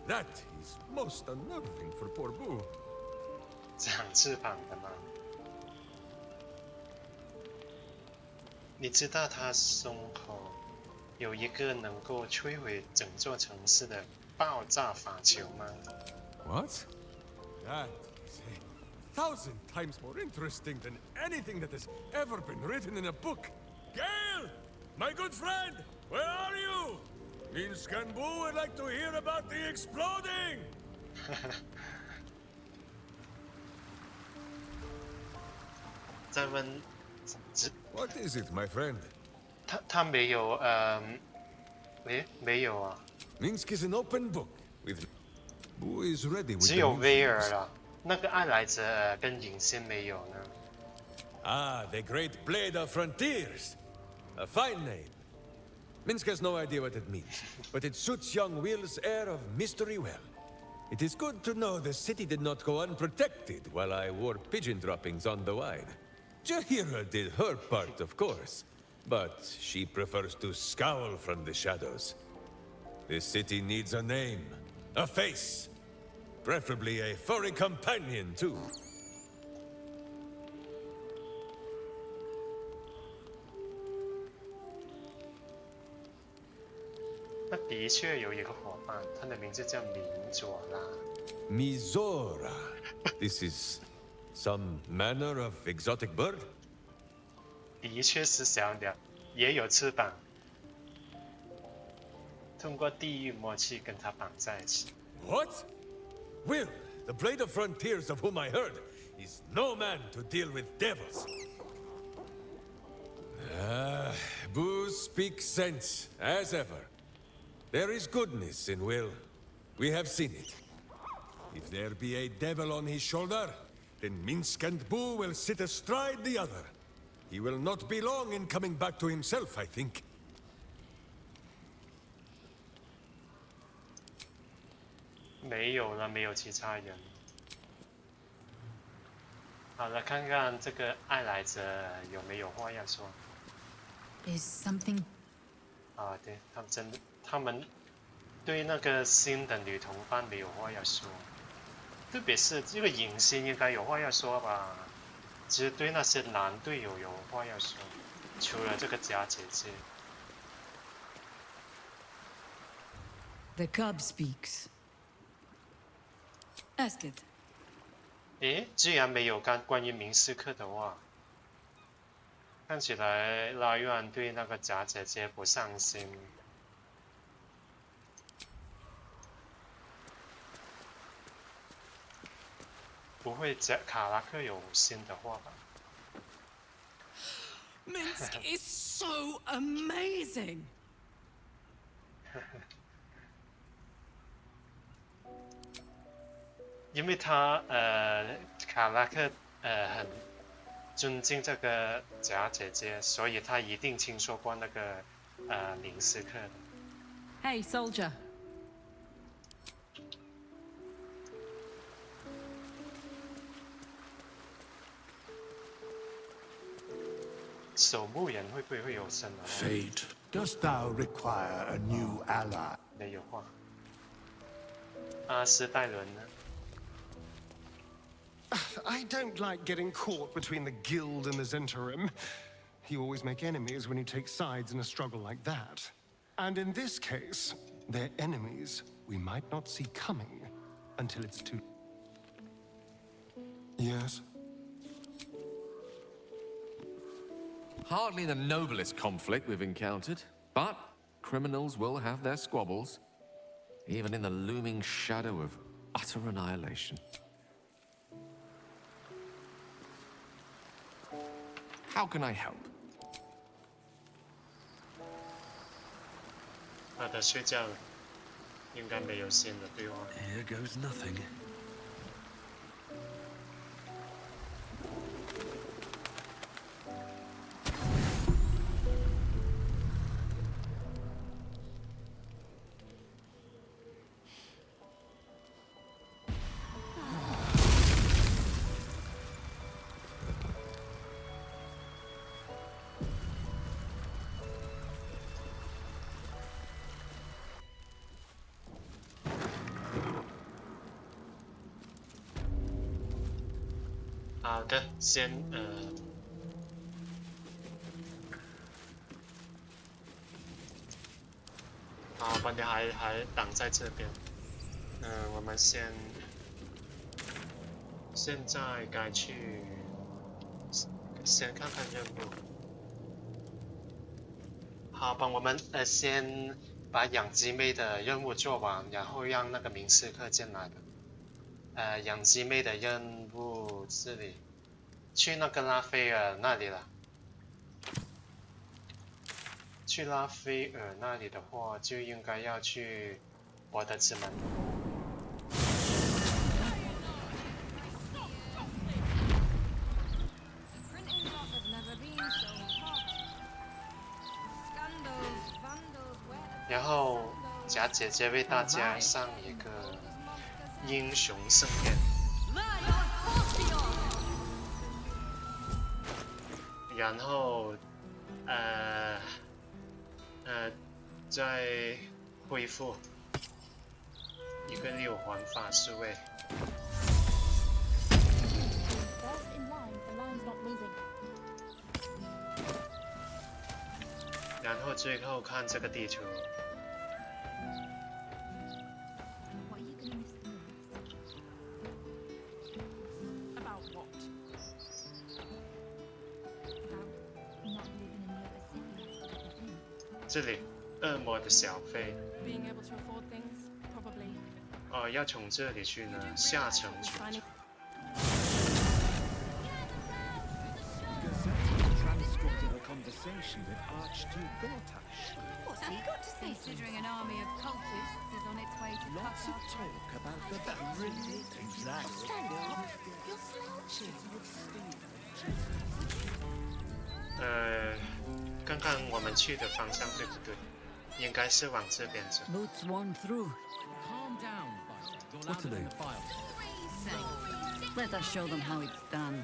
Speaker 6: That is most unnerving for poor Boo.
Speaker 1: 长翅膀的吗？你知道他胸口有一个能够摧毁整座城市的爆炸法球吗？
Speaker 6: What? That is 1,000 times more interesting than anything that has ever been written in a book. Gale! My good friend! Where are you? Minsk and Boo would like to hear about the exploding!
Speaker 1: 再问，
Speaker 6: What is it, my friend?
Speaker 1: 他没有没有啊，
Speaker 6: Minsk is an open book with Boo is ready with
Speaker 1: 只
Speaker 6: the
Speaker 1: 有
Speaker 6: new
Speaker 1: 威尔
Speaker 6: things.
Speaker 1: 了。那个爱来者跟隐身没有呢。
Speaker 6: Ah, the great blade of frontiers. A fine name. Minsk has no idea what it means, but it suits young Will's air of mystery well. It is good to know the city did not go unprotected while I wore pigeon droppings on the wide. Jahira did her part, of course, but she prefers to scowl from the shadows. This city needs a name, a face, preferably a furry companion, too.
Speaker 1: 那的确有一个伙伴，他的名字叫明佐拉。
Speaker 6: Mizora. This is some manner of exotic bird?
Speaker 1: 的确是小鸟，也有翅膀。通过地狱默契跟它绑在一起。
Speaker 6: What? Will, the blade of frontiers of whom I heard, is no man to deal with devils. Boo speaks sense, as ever. There is goodness in Will. We have seen it. If there be a devil on his shoulder, then Minsk and Boo will sit astride the other. He will not be long in coming back to himself, I think.
Speaker 1: 没有了，没有其他人。好了，看看这个爱来者有没有话要说。
Speaker 5: Is something
Speaker 1: 啊，对，他们对那个新的女同伴没有话要说，特别是这个影星应该有话要说吧？只是对那些男队友有话要说，除了这个假姐姐。
Speaker 7: The cub speaks. Ask it.
Speaker 1: 诶，居然没有关于明斯克的话，看起来拉约安对那个假姐姐不上心。不会卡拉克有新的话吧？
Speaker 7: Minsk is so amazing.
Speaker 1: 因为他卡拉克很尊敬这个假姐姐，所以他一定听说过那个明斯克的。
Speaker 7: Hey, soldier.
Speaker 1: 守墓人会不会有生的话？
Speaker 8: Fate, dost thou require a new ally?
Speaker 1: 没有话。阿斯戴伦呢？
Speaker 9: I don't like getting caught between the guild and the Zentarim. You always make enemies when you take sides in a struggle like that. And in this case, they're enemies we might not see coming until it's too... Yes?
Speaker 10: Hardly the noblest conflict we've encountered, but criminals will have their squabbles, even in the looming shadow of utter annihilation. How can I help?
Speaker 1: 他的睡觉了，应该没有新的对话。
Speaker 2: Here goes nothing.
Speaker 1: 好的，先好，把你还挡在这边。我们现在该去先看看任务。好吧，我们先把养鸡妹的任务做完，然后让那个明斯克进来的。养鸡妹的任务这里，去那个拉斐尔那里了。去拉斐尔那里的话，就应该要去博德之门。然后贾姐姐为大家上一个英雄盛宴。然后再恢复一个6环法师位。然后最后看这个地图。这里，恶魔的小费。哦，要从这里去呢，下城去。
Speaker 5: Considering an army of cultists is on its way to
Speaker 8: Lots of talk about the brilliant You're slouching with steam.
Speaker 1: 看看我们去的方向对不对？应该是往这边走。
Speaker 7: Boots one through.
Speaker 8: Calm down,
Speaker 2: What to do?
Speaker 7: Let us show them how it's done.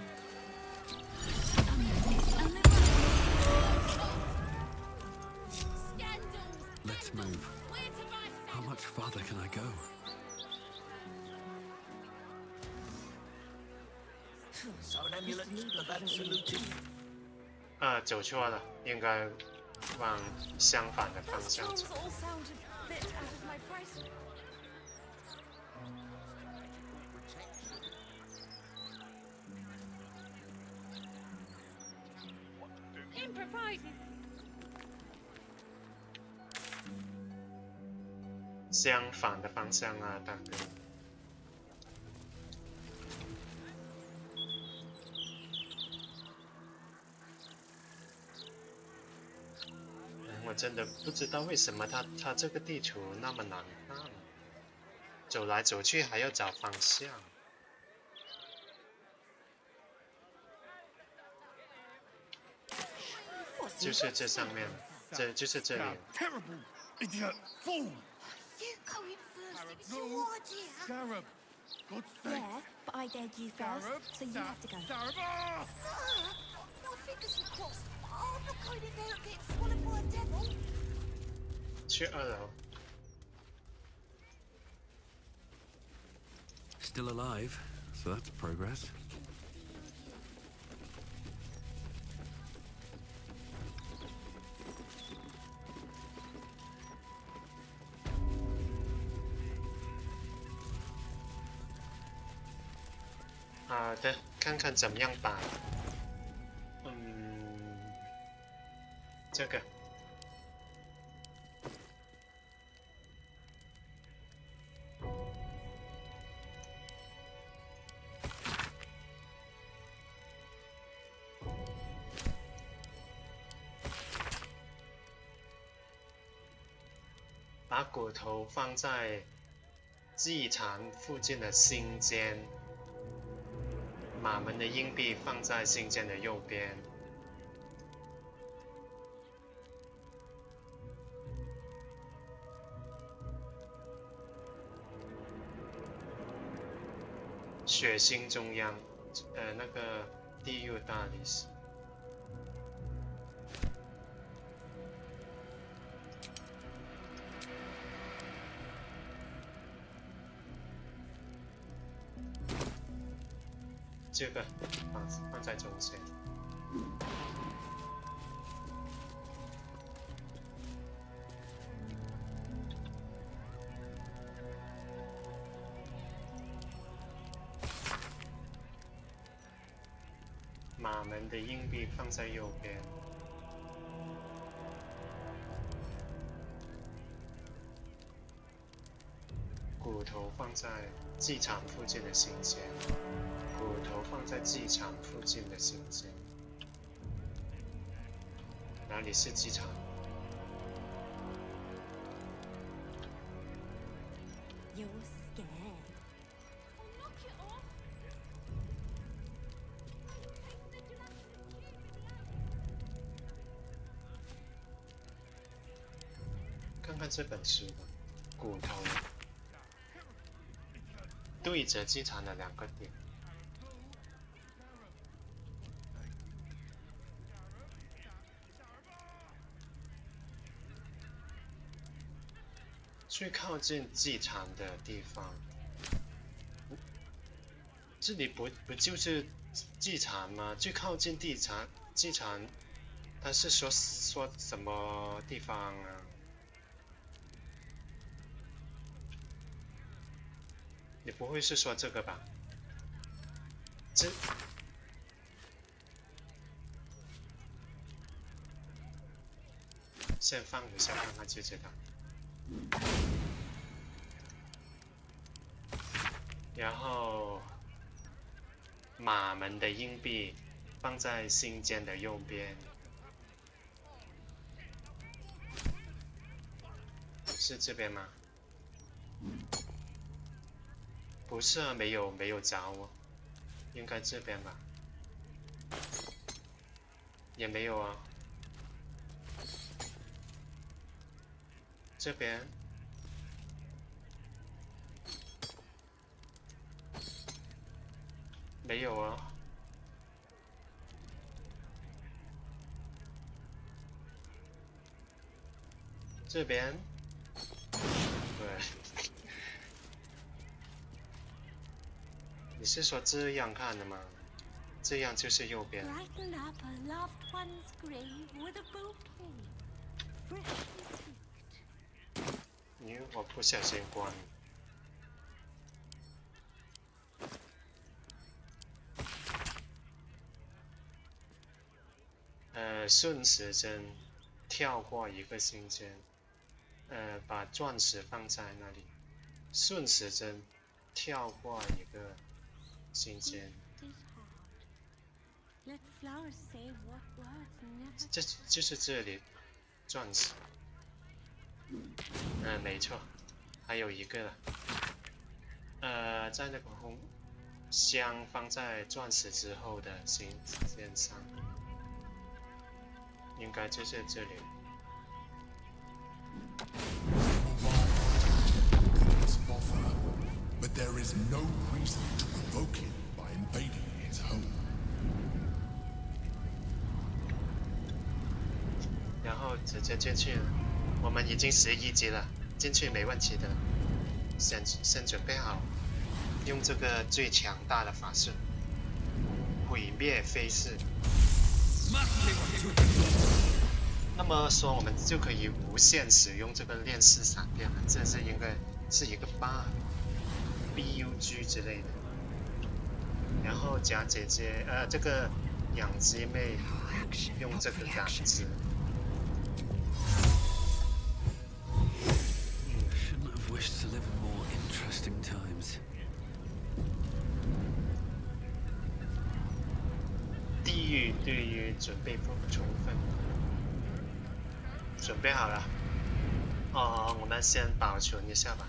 Speaker 2: Let's move. How much farther can I go?
Speaker 1: 走错了，应该往相反的方向走。相反的方向啊，大哥。我真的不知道为什么它这个地图那么难看，走来走去还要找方向。就是这上面，就是这里。
Speaker 8: Terrible idiot fool!
Speaker 11: You go in first. It was
Speaker 8: No,
Speaker 11: your idea.
Speaker 8: Scarab! God's sake!
Speaker 11: Yeah, but I dared you first,
Speaker 8: Scarab!
Speaker 11: so you have to go.
Speaker 8: Scarab! Ah!
Speaker 11: My fingers are crossed. I'm not going in there and getting swallowed by a devil.
Speaker 1: 去2楼。
Speaker 2: Still alive, so that's progress.
Speaker 1: 好的，看看怎么样打。这个。把骨头放在祭坛附近的心间。 马门的硬币放在心间的右边。血腥中央，那个地狱大理石。这个放在中间。马门的硬币放在右边。骨头放在机场附近的信件，骨头放在机场附近的信件。哪里是机场？看看这本书吧，骨头。对着机场的2个点，最靠近机场的地方。这里不就是机场吗？最靠近机场，他是说什么地方啊？你不会是说这个吧？先放一下看看就知道。然后马门的硬币放在信件的右边，是这边吗？不是啊，没有找我，应该这边吧？也没有啊，这边没有啊，这边对。你是说这样看的吗？这样就是右边。
Speaker 11: Brighten up a loved one's grave with a bouquet. Freshly picked.
Speaker 1: 因为我不小心关。顺时针跳过一个信件，把钻石放在那里，顺时针跳过一个信件。这就是这里，钻石。没错，还有一个了。在那个红箱放在钻石之后的信件上，应该就是这里。
Speaker 12: But there is no reason to provoke him by invading his home.
Speaker 1: 然后直接进去了，我们已经11级了，进去没问题的。先准备好，用这个最强大的法术，毁灭飞逝。那么说，我们就可以无限使用这个链式闪电了，这是应该是一个 bug 之类的。然后假姐姐，这个养鸡妹用这个感知。
Speaker 2: Shouldn't have wished to live in more interesting times.
Speaker 1: 地狱对于准备不充分。准备好了。我们先保存一下吧。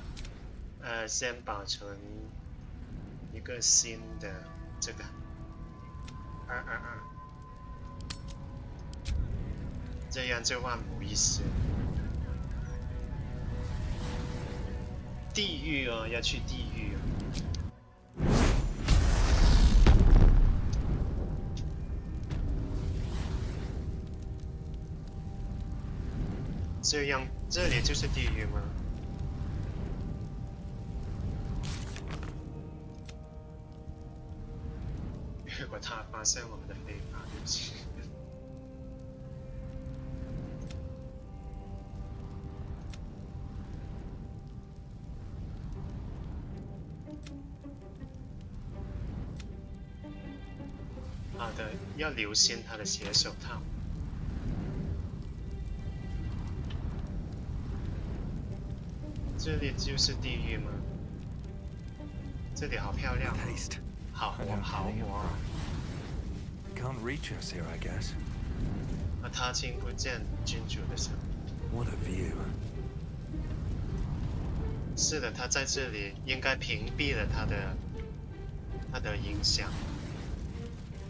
Speaker 1: 先保存一个新的这个222，这样就万无一失。地狱哦，要去地狱哦。这样，这里就是地狱吗？发现我们的非法入侵。好的，要留心他的血手套。这里就是地狱吗？这里好漂亮、哦，好豪华。
Speaker 2: Can't reach us here, I guess.
Speaker 1: 他听不见君主的声音。
Speaker 2: What a view.
Speaker 1: 是的，他在这里应该屏蔽了他的影响。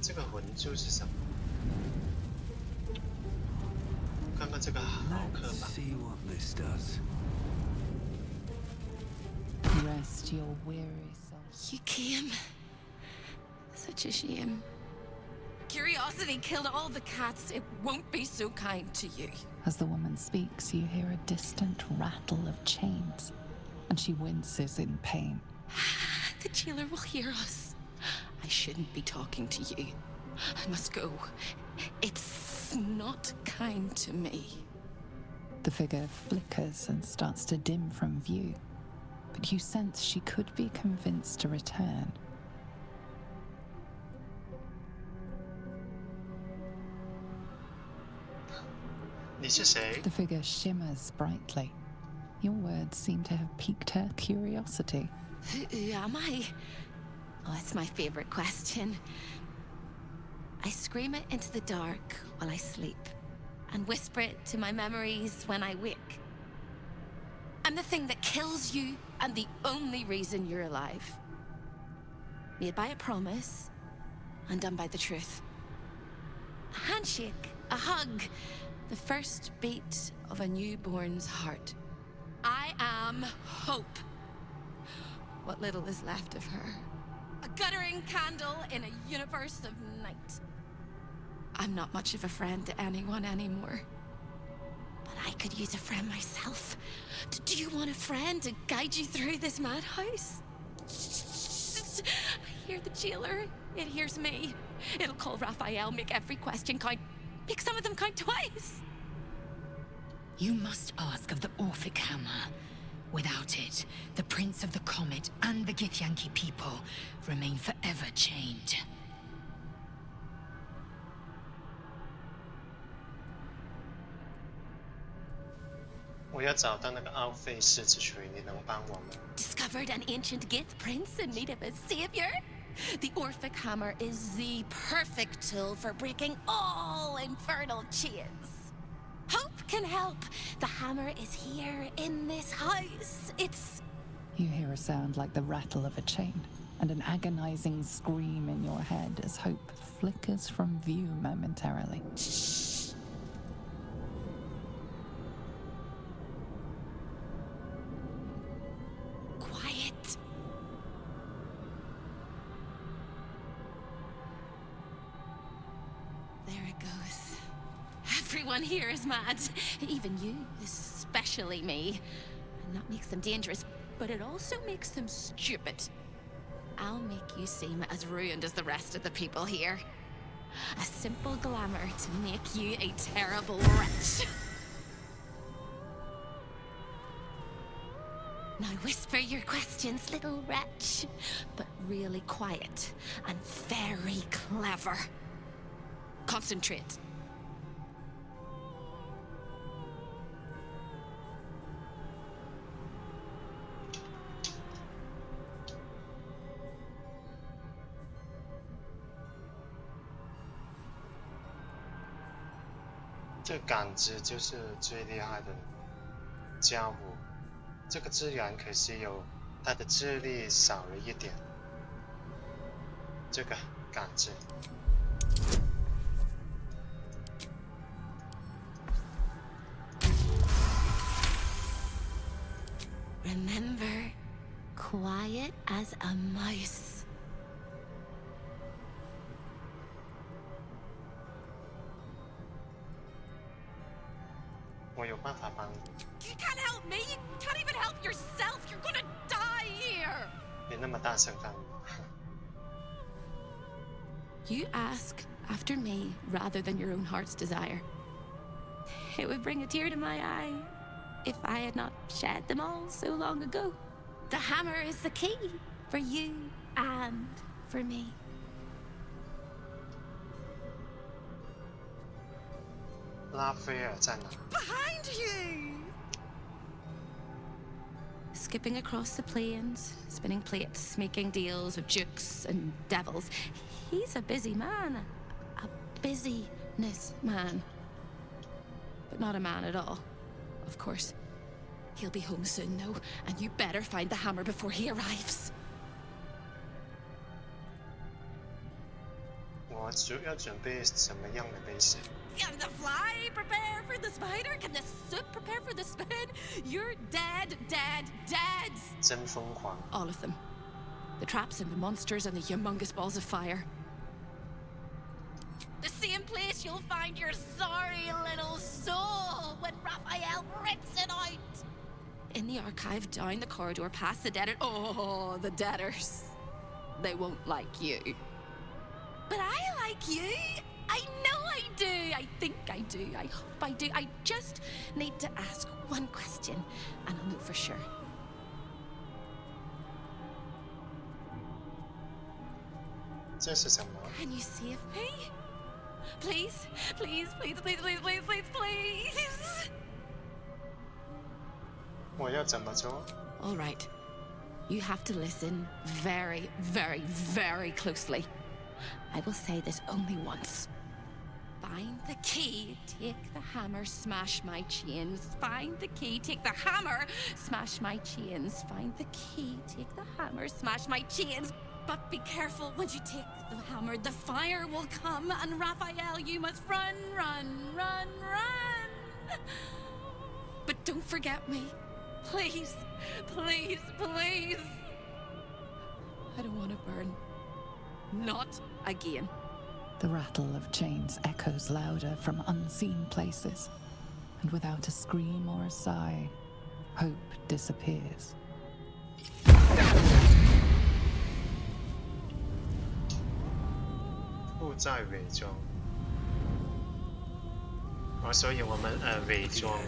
Speaker 1: 这个魂珠是什么？看看这个好刻板。
Speaker 2: See what this does.
Speaker 4: Rest your weary soul.
Speaker 5: You came. Such a shame. Curiosity killed all the cats. It won't be so kind to you.
Speaker 4: As the woman speaks, you hear a distant rattle of chains, and she winces in pain.
Speaker 5: The jailer will hear us. I shouldn't be talking to you. I must go. It's not kind to me.
Speaker 4: The figure flickers and starts to dim from view, but you sense she could be convinced to return. The figure shimmers brightly. Your words seem to have piqued her curiosity.
Speaker 5: Who am I? Oh, it's my favorite question. I scream it into the dark while I sleep, and whisper it to my memories when I wake. I'm the thing that kills you, and the only reason you're alive. Made by a promise, undone by the truth. A handshake, a hug, the first beat of a newborn's heart. I am hope. What little is left of her. A guttering candle in a universe of night. I'm not much of a friend to anyone anymore. But I could use a friend myself. Do you want a friend to guide you through this madhouse? I hear the jailer. It hears me. It'll call Raphael, make every question count. Make some of them count twice.
Speaker 13: You must ask of the Orphic Hammer. Without it, the Prince of the Comet and the Githyanki people remain forever chained.
Speaker 5: Discovered an ancient Gith prince in need of a savior? The Orphic Hammer is the perfect tool for breaking all infernal chains. Hope can help. The hammer is here in this house. It's...
Speaker 4: You hear a sound like the rattle of a chain, and an agonizing scream in your head as hope flickers from view momentarily.
Speaker 5: Quiet. There it goes. Everyone here is mad. Even you, especially me. And that makes them dangerous, but it also makes them stupid. I'll make you seem as ruined as the rest of the people here. A simple glamour to make you a terrible wretch. Now whisper your questions, little wretch. But really quiet and very clever. Concentrate.
Speaker 1: 这感知就是最厉害的家伙。这个自然可惜有它的智力少了一点。这个感知。
Speaker 5: Remember, quiet as a mouse.
Speaker 1: You
Speaker 5: can't help me. You can't even help yourself. You're gonna die here.
Speaker 1: 别那么大声干嘛
Speaker 5: You ask after me rather than your own heart's desire. It would bring a tear to my eye if I had not shed them all so long ago. The hammer is the key for you and for me.
Speaker 1: 拉斐尔在哪？
Speaker 5: Behind you! Skipping across the plains, spinning plates, making deals with dukes and devils. He's a busy man. A busyness man. But not a man at all, of course. He'll be home soon, though, and you better find the hammer before he arrives.
Speaker 1: 我主要准备什么样的危险？
Speaker 5: Can the fly prepare for the spider? Can the soup prepare for the spin? You're dead, dead, dead!
Speaker 1: 真疯狂。
Speaker 5: All of them. The traps and the monsters and the humongous balls of fire. The same place you'll find your sorry little soul when Raphael rips it out! In the archive, down the corridor, past the debtor. Oh, the debtors. They won't like you. But I like you! I know I do! I think I do. I hope I do. I just need to ask one question, and I'll know for sure.
Speaker 1: 这是什么？
Speaker 5: Can you save me? Please, please, please, please, please, please, please, please!
Speaker 1: 我要怎么做？
Speaker 5: All right. You have to listen very, very, very closely. I will say this only once. Find the key, take the hammer, smash my chains. Find the key, take the hammer, smash my chains. Find the key, take the hammer, smash my chains. But be careful when you take the hammer, the fire will come, and Raphael, you must run, run, run, run. But don't forget me. Please, please, please. I don't want to burn. Not again.
Speaker 4: The rattle of chains echoes louder from unseen places, and without a scream or a sigh, hope disappears.
Speaker 1: 负债伪装。所以我们伪装，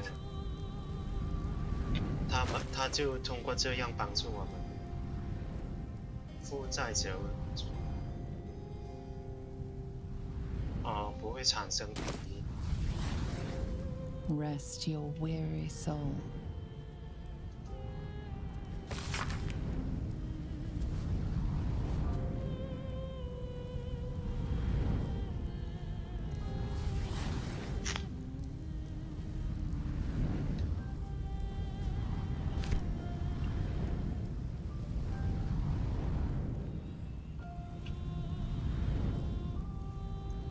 Speaker 1: 他就通过这样帮助我们。负债者不会产生敌意。
Speaker 4: Rest your weary soul.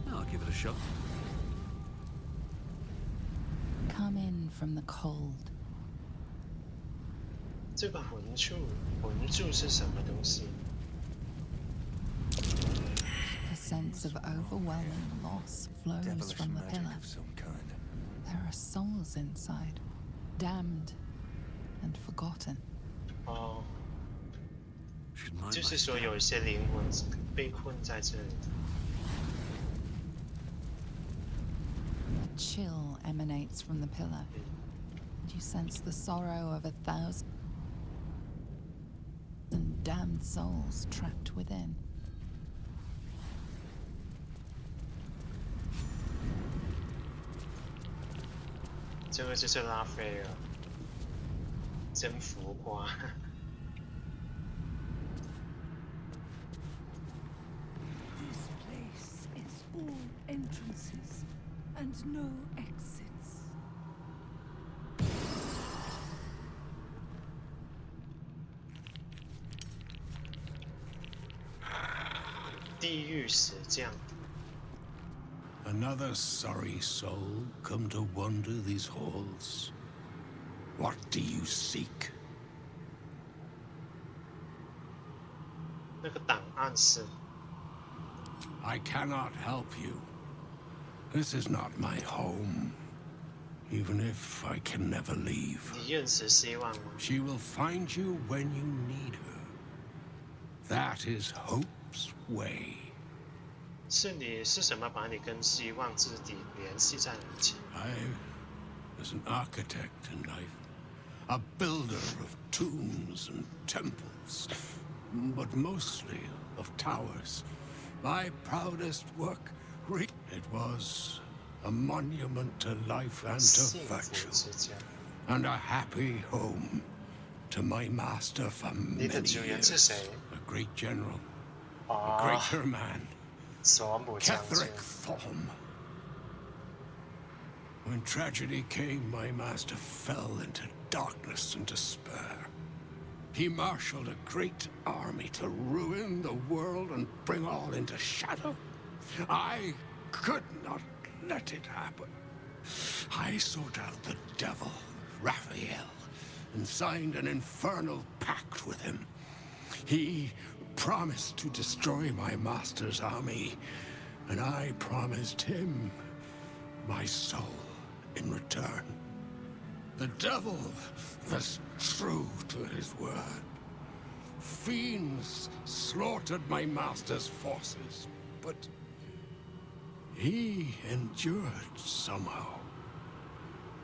Speaker 2: I'll give it a shot.
Speaker 4: Come in from the cold.
Speaker 1: 这个魂柱是什么东西？
Speaker 4: A sense of overwhelming loss flows
Speaker 2: Devilish
Speaker 4: from the
Speaker 2: magic
Speaker 4: pillar.
Speaker 2: of some kind.
Speaker 4: There are souls inside, damned and forgotten.
Speaker 1: 就是说有一些灵魂被困在这里。
Speaker 4: A chill emanates from the pillar, and you sense the sorrow of 1,000 damned souls trapped within.
Speaker 1: 这个就是拉斐尔，真浮夸。
Speaker 11: This place is all entrances and no exits.
Speaker 1: 地狱石匠。
Speaker 12: Another sorry soul come to wander these halls. What do you seek?
Speaker 1: 那个档案是。
Speaker 12: I cannot help you. This is not my home. Even if I can never leave.
Speaker 1: 你认识希望吗？
Speaker 12: She will find you when you need her. That is Hope's way.
Speaker 14: 是什么把你跟希望之邸联系在了一起？
Speaker 12: I was an architect in life, a builder of tombs and temples, but mostly of towers. My proudest work, it was a monument to life and to virtue, and a happy home to my master for many years. A great general, a greater man, Ketheric Thorm. When tragedy came, my master fell into darkness and despair. He marshaled a great army to ruin the world and bring all into shadow. I could not let it happen. I sought out the devil, Raphael, and signed an infernal pact with him. He promised to destroy my master's army, and I promised him my soul in return. The devil was true to his word. Fiends slaughtered my master's forces, but he endured somehow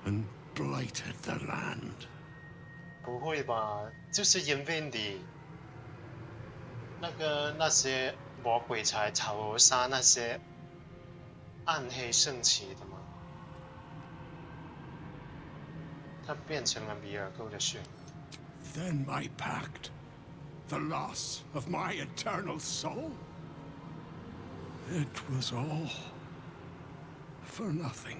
Speaker 12: and blighted the land.
Speaker 1: 不会吧？就是因为你那些魔鬼才仇杀那些暗黑圣骑的吗？它变成了米尔沟的血。
Speaker 12: Then my pact, the loss of my eternal soul, it was all for nothing.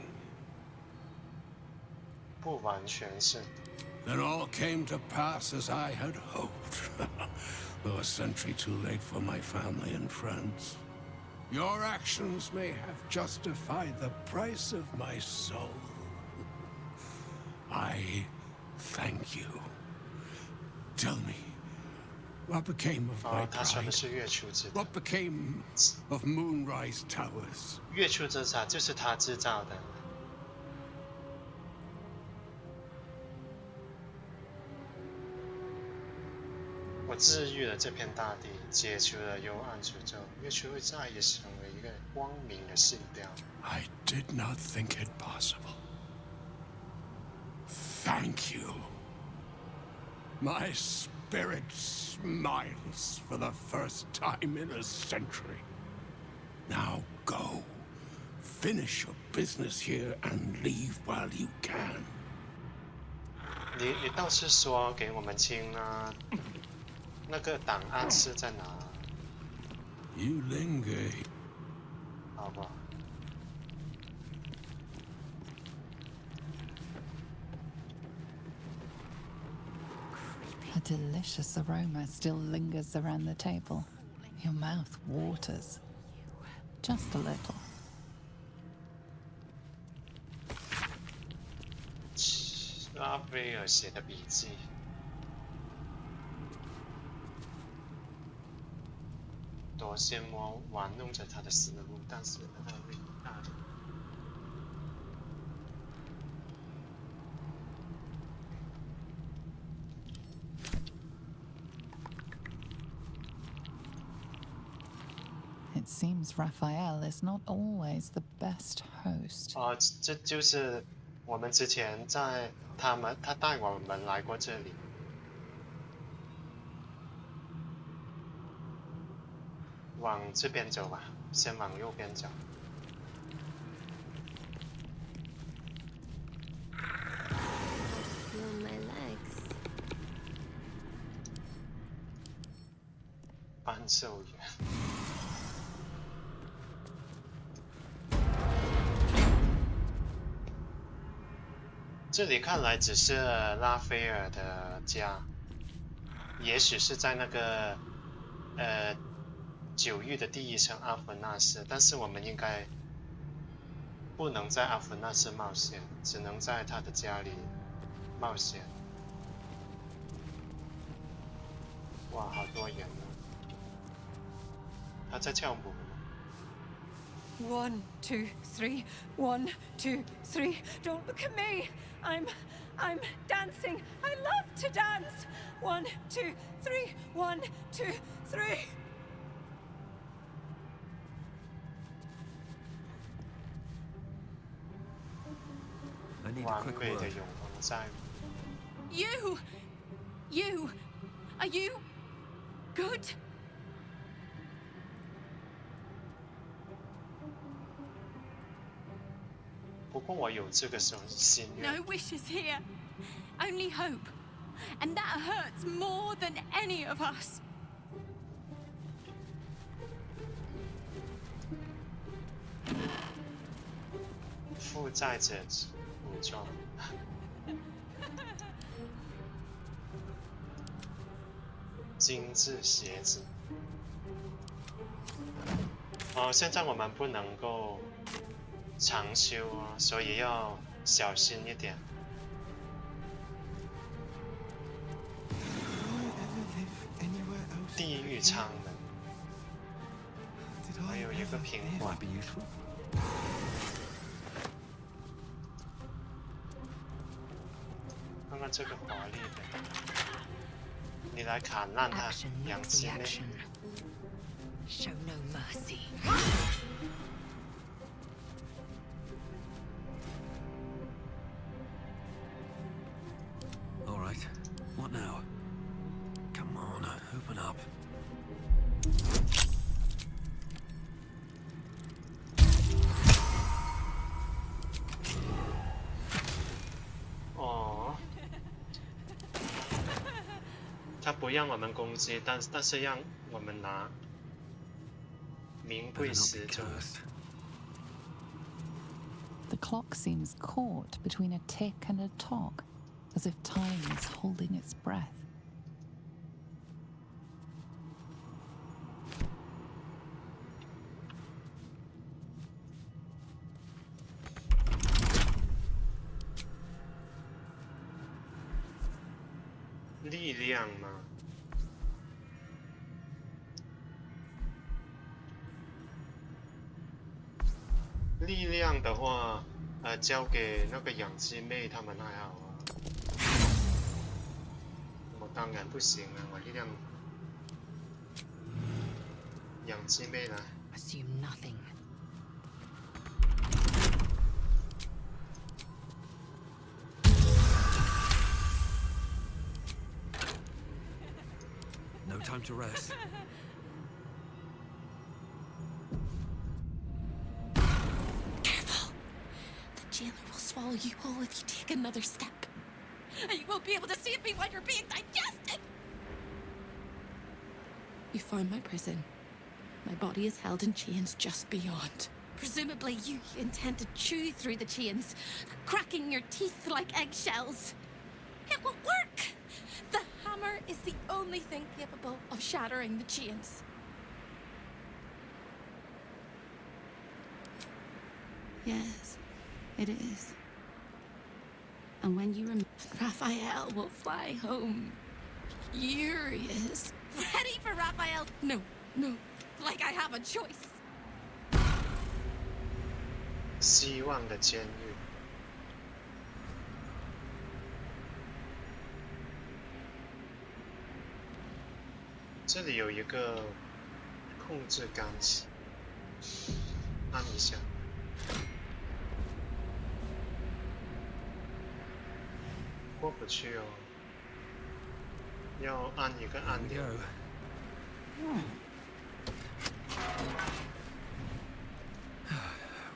Speaker 1: 不完全是。
Speaker 12: Then all came to pass as I had hoped, though a century too late for my family and friends. Your actions may have justified the price of my soul. I thank you. Tell me, what became of my pride? What became of Moonrise Towers?
Speaker 1: 月出之塔就是他制造的。我治愈了这片大地，解除了幽暗诅咒，月出会再也成为一个光明的信标。
Speaker 12: I did not think it possible. Thank you. My spirit smiles for the first time in a century. Now go. Finish your business here and leave while you can.
Speaker 1: 你倒是说给我们听啊，那个档案是在哪？
Speaker 12: You linger.
Speaker 1: 好吧。
Speaker 4: A delicious aroma still lingers around the table. Your mouth waters. Just a little.
Speaker 1: 拉斐尔写的笔记。多仙魔玩弄着他的思路，但是他会大的。
Speaker 4: It seems Raphael is not always the best host.
Speaker 1: 这就是我们之前在他带我们来过这里。往这边走吧，先往右边走。
Speaker 5: Feel my legs.
Speaker 1: 半兽人。这里看来只是拉斐尔的家，也许是在那个九域的第一层阿弗纳斯，但是我们应该不能在阿弗纳斯冒险，只能在他的家里冒险。哇，好多人啊！他在跳舞。
Speaker 15: 1, 2, 3. 1, 2, 3. Don't look at me. I'm dancing. I love to dance. 1, 2, 3. 1, 2, 3.
Speaker 2: need a
Speaker 1: 完
Speaker 2: quick
Speaker 1: 美的
Speaker 2: word.
Speaker 1: 永恒债务。
Speaker 15: You, are you good?
Speaker 1: 不过我有这个心愿。
Speaker 15: No wishes here, only hope. And that hurts more than any of us.
Speaker 1: 负债者武装。精致鞋子。哦，现在我们不能够长修啊，所以要小心一点。地狱舱门，还有一个苹果。看看这个华丽的，你来砍烂它，养鸡妹。
Speaker 13: Show no mercy.
Speaker 2: All right. What now? Come on, open up.
Speaker 1: Oh. 他不让我们攻击，但是让我们拿。 名贵时钟。
Speaker 4: The clock seems caught between a tick and a tock, as if time is holding its breath.
Speaker 1: "力量吗？ 力量的话，交给那个养鸡妹他们还好啊。我当然不行啊，我力量养鸡妹来。
Speaker 13: Assume nothing.
Speaker 2: No time to rest.
Speaker 5: Jailer will swallow you whole if you take another step. And you won't be able to save me while you're being digested! You found my prison. My body is held in chains just beyond. Presumably, you intend to chew through the chains, cracking your teeth like eggshells. It won't work! The hammer is the only thing capable of shattering the chains. Yes. It is. And when you remember, Raphael will fly home, furious. Ready for Raphael? No, like I have a choice.
Speaker 1: 希望的监狱。这里有一个控制钢琴，按一下。 过不去哦，要按一个按钮。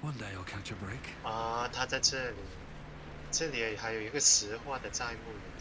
Speaker 2: One day I'll catch a break.
Speaker 1: 啊，他在这里，这里还有一个石化的债务人。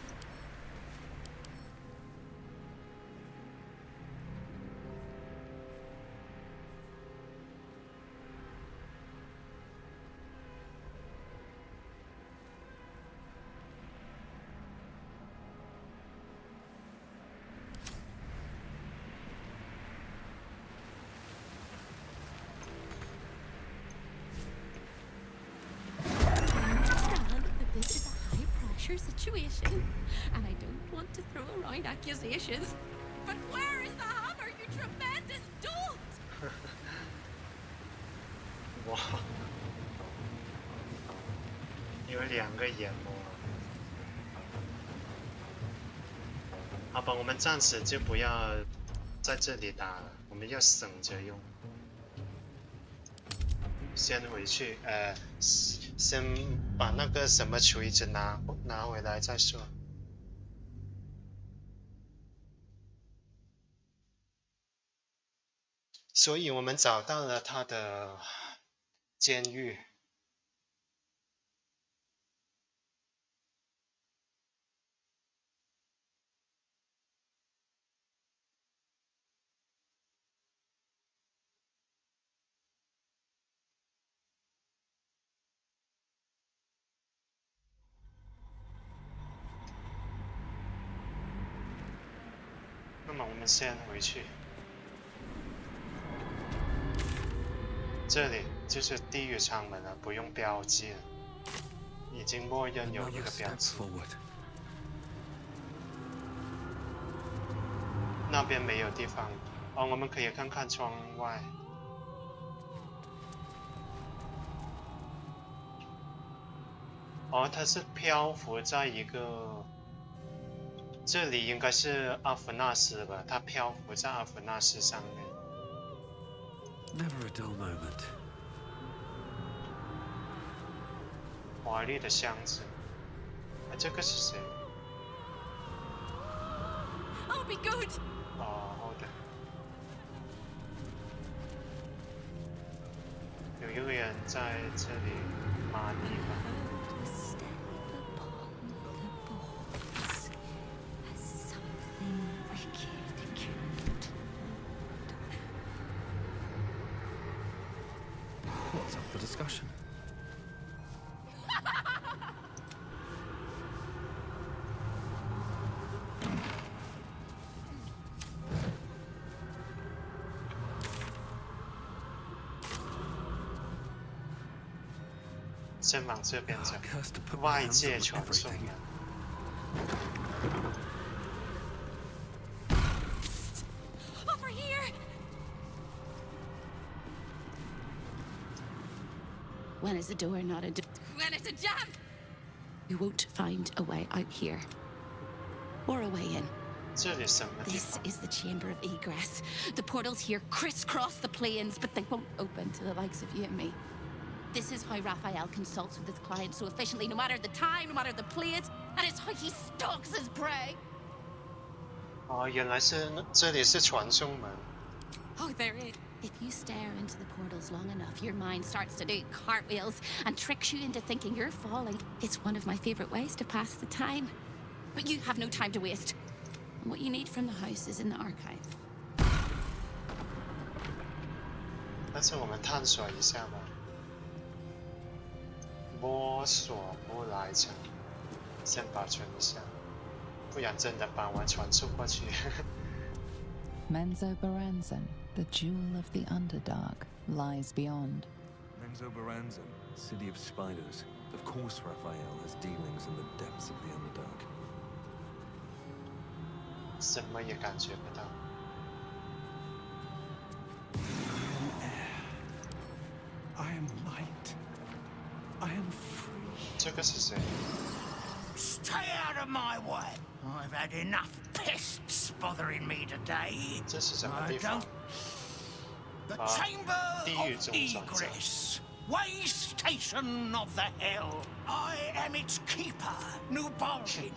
Speaker 5: Situation, and I don't want to throw around accusations. But where is the hammer, you tremendous dolt?
Speaker 1: 哇，有2个眼魔。好吧，我们暂时就不要在这里打了，我们要省着用。
Speaker 14: 先回去，先把那个什么锤子拿回来再说。所以我们找到了他的监狱。那么我们先回去。这里就是地狱舱门了，不用标记了，已经默认有一个标记。那边没有地方哦，我们可以看看窗外。哦，它是漂浮在一个，这里应该是阿弗纳斯吧？它漂浮在阿弗纳斯上面。
Speaker 2: Never a dull moment.
Speaker 14: 华丽的箱子，这个是谁？
Speaker 15: I'll be good.
Speaker 14: 哦，好的。有一个人在这里骂你吧。
Speaker 2: What's up for discussion?
Speaker 14: 先往这边走，外界传送门。
Speaker 15: Over here.
Speaker 5: When is a door not a door?
Speaker 15: When it's a jam.
Speaker 5: You won't find a way out here. Or a way in.
Speaker 14: 这里什么地
Speaker 5: This
Speaker 14: 方？
Speaker 5: is the chamber of egress. The portals here crisscross the planes, but they won't open to the likes of you and me. This is how Raphael consults with his clients so efficiently, no matter the time, no matter the place, and it's how he stalks his prey.
Speaker 14: 哦，原来是这里是传送门。
Speaker 5: Oh, there it is. If you stare into the portals long enough, your mind starts to do cartwheels and tricks you into thinking you're falling. It's one of my favorite ways to pass the time. But you have no time to waste. And what you need from the house is in the archive.
Speaker 14: 但是我们探索一下吧。摸索布莱城，先保存一下，不然真的把我传送过去。
Speaker 4: Menzoberranzan, the jewel of the Underdark, lies beyond.
Speaker 2: Menzoberranzan, city of spiders. Of course Raphael has dealings in the depths of the Underdark.
Speaker 14: 什么也感觉不到。
Speaker 12: I am light. I am free.
Speaker 14: 这个是谁？
Speaker 8: Stay out of my way. I've had enough pests bothering me today.
Speaker 14: 这是什么
Speaker 8: I
Speaker 14: 地方
Speaker 8: don't...？The chamber
Speaker 14: 地狱
Speaker 8: of
Speaker 14: 中转站。
Speaker 8: egress. Way station of the hell. I am its keeper, Nubaldin.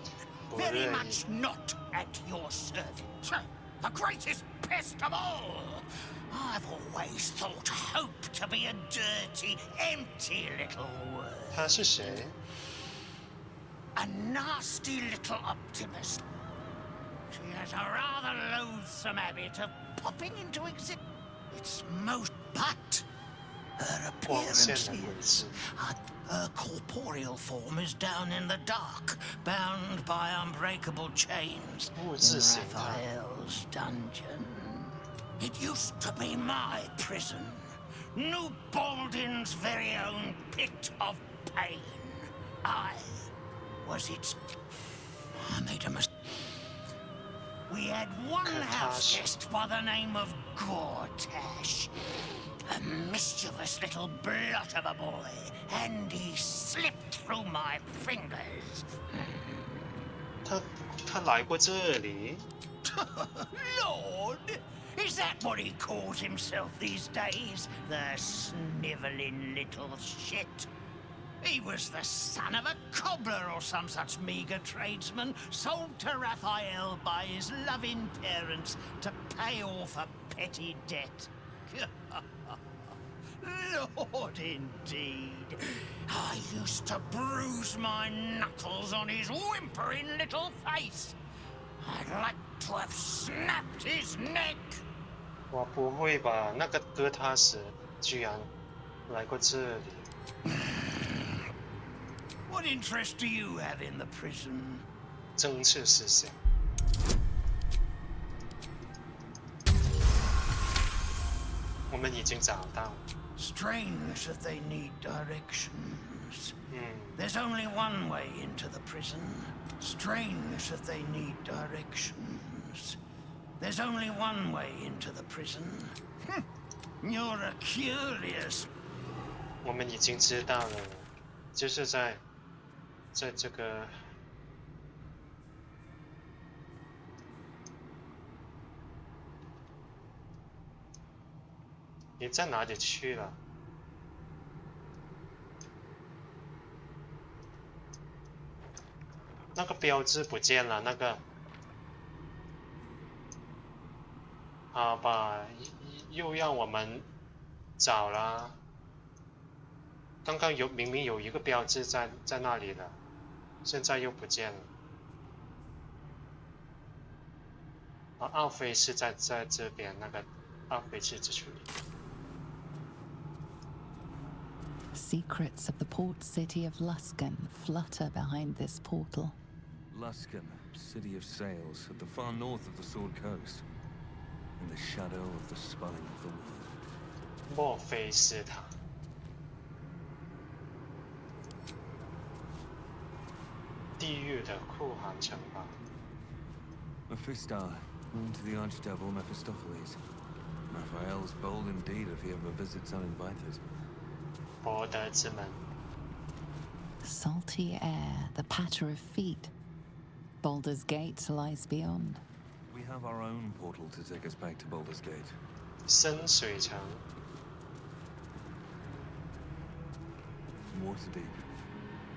Speaker 8: Very much not at your service. The greatest pest of all. I've always thought hope to be a dirty, empty little word.
Speaker 14: 他是谁？
Speaker 8: A nasty little optimist. She has a rather loathsome habit of popping into existence. It's most... But her appearance is... Her corporeal form is down in the dark, bound by unbreakable chains in Raphael's dungeon. It used to be my prison, Nubaldin's very own pit of pain. I was its... I made a mistake. We had one house guest by the name of Gortash. A mischievous little blot of a boy, and he slipped through my fingers.
Speaker 14: 他来过这里。
Speaker 8: Lord, Is that what he calls himself these days? The snivelling little shit. He was the son of a cobbler or some such meager tradesman, sold to Raphael by his loving parents to pay off a petty debt. Lord, indeed. I used to bruise my knuckles on his whimpering little face. I'd like to have snapped his neck.
Speaker 14: 我不会吧？那个哥他死居然来过这里。
Speaker 8: What interest do you have in the prison?
Speaker 14: 政治思想。我们已经找到。
Speaker 8: Strange that they need directions. There's only one way into the prison. Strange that they need directions. There's only one way into the prison. You're a curious.
Speaker 14: 我们已经知道了，就是在这个。你在哪里去了？那个标志不见了，那个，好吧，又让我们找了。刚刚明明有一个标志在那里的，现在又不见了。奥菲是在这边，那个奥菲斯之鎚。
Speaker 4: Secrets of the port city of Luskan flutter behind this portal.
Speaker 2: Luskan, city of sails, at the far north of the Sword Coast, in the shadow of the spine of the world.
Speaker 14: 墨菲斯塔。地狱的酷寒城堡。
Speaker 2: Mephistar, known to the archdevil Mephistopheles. Raphael's bold indeed if he ever visits uninvited.
Speaker 14: 博德之门。
Speaker 4: Salty air, the patter of feet. Baldur's Gate lies beyond.
Speaker 2: We have our own portal to take us back to Baldur's Gate.
Speaker 14: 深水城。
Speaker 2: Waterdeep.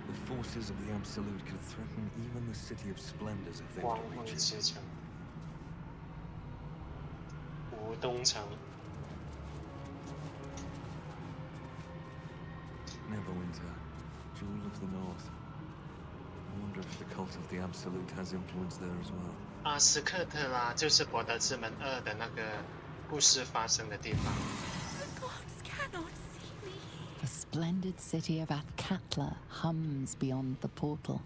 Speaker 2: The forces of the Absolute could threaten even the City of Splendors if they were
Speaker 14: 光
Speaker 2: to
Speaker 14: 辉
Speaker 2: reach
Speaker 14: 之
Speaker 2: it.
Speaker 14: 城。无冬城。
Speaker 2: Neverwinter, Jewel of the North. I wonder if the cult of the Absolute has influence there as well.
Speaker 14: 阿斯克特拉就是《博德之门2》的那个故事发生的地方。
Speaker 11: The gods cannot see me.
Speaker 4: The splendid city of Athkatla hums beyond the portal.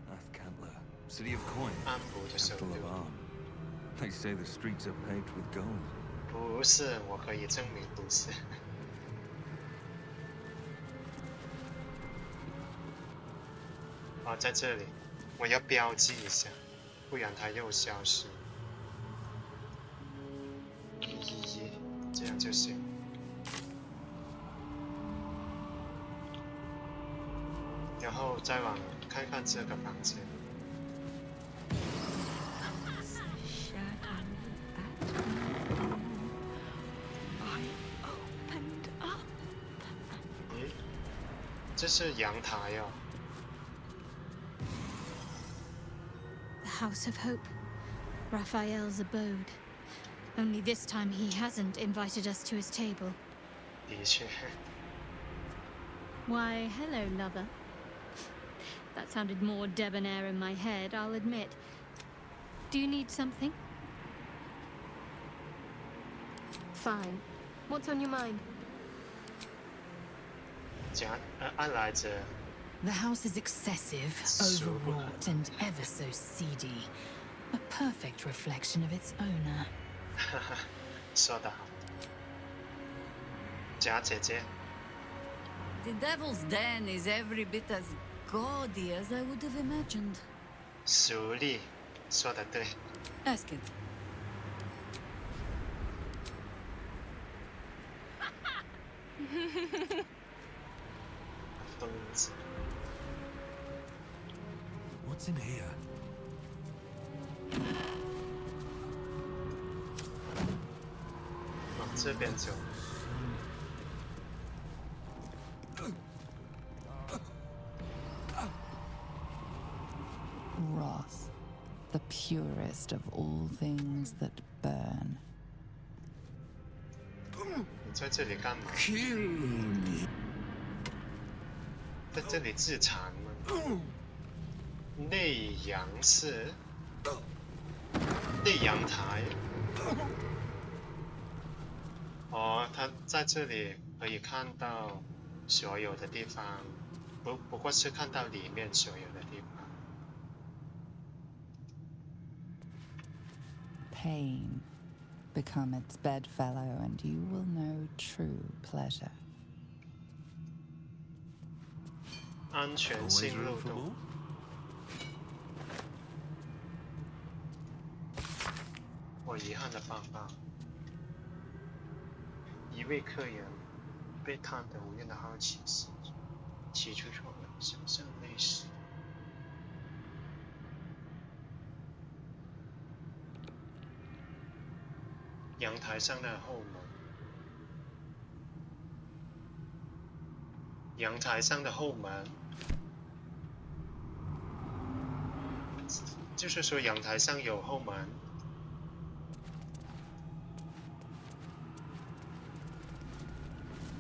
Speaker 2: Athkatla, city of coin,
Speaker 14: 安普的首
Speaker 2: capital of
Speaker 14: 都。
Speaker 2: arm. They say the streets are paved with gold.
Speaker 14: 不是，我可以证明不是。在这里，我要标记一下，不然它又消失。111，这样就行。然后再往看看这个房间。咦，这是阳台哦。
Speaker 3: The House of Hope. Raphael's abode. Only this time he hasn't invited us to his table.
Speaker 14: 的确。
Speaker 3: Why, hello, lover. That sounded more debonair in my head, I'll admit. Do you need something? Fine. What's on your mind?
Speaker 14: 按来着。
Speaker 13: The house is excessive, overwrought, and ever so seedy. A perfect reflection of its owner.
Speaker 14: 说得好。贾姐姐。
Speaker 7: The Devil's Den is every bit as gaudy as I would have imagined.
Speaker 14: 熟丽，说得对。
Speaker 7: Ask it.
Speaker 14: 疯子。
Speaker 6: What's in here?
Speaker 14: 这边走。
Speaker 4: Wrath, the purest of all things that burn.
Speaker 14: 你在这里干嘛？
Speaker 12: Kill me.
Speaker 14: 在这里自残吗？内阳室，内阳台。哦，他在这里可以看到所有的地方，不过是看到里面所有的地方。
Speaker 4: Pain. Become its bedfellow, and you will know true pleasure.
Speaker 14: 安全性漏洞。我遗憾的报告，一位客人被他的无用的好奇心起初错了，想象类似。 阳台上的后门，阳台上的后门，就是说阳台上有后门。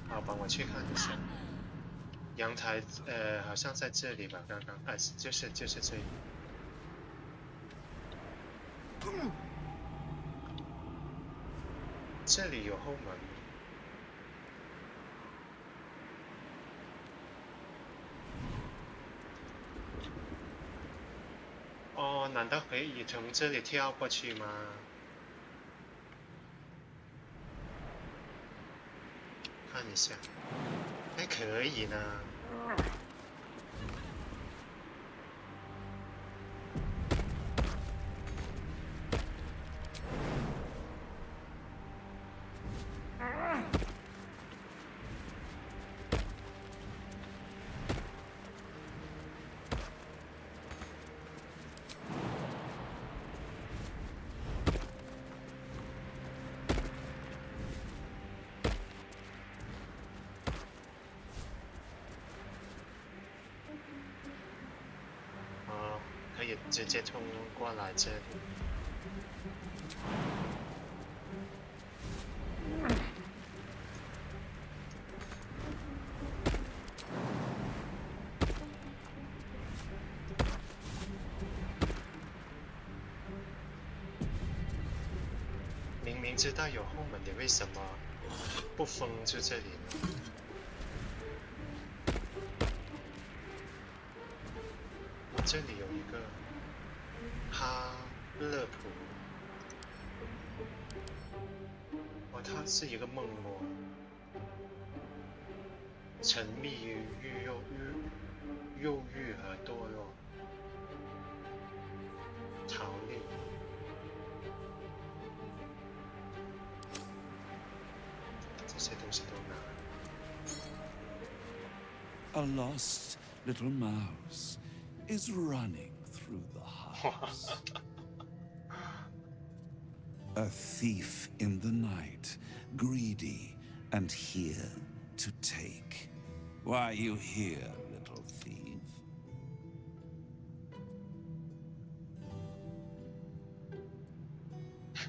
Speaker 14: 好，帮我去看一下。阳台，好像在这里吧？刚刚，就是这里。这里有后门。哦，难道可以从这里跳过去吗？看一下，还可以呢。可以直接通过来这里。明明知道有后门，你为什么不封住这里呢？ 这里有一个哈勒普，哦，他是一个梦魔，沉迷于忧郁和堕落，逃离。这些东西都拿。
Speaker 12: A lost little mouse is running through the house. A thief in the night, greedy and here to take. Why are you here, little thief?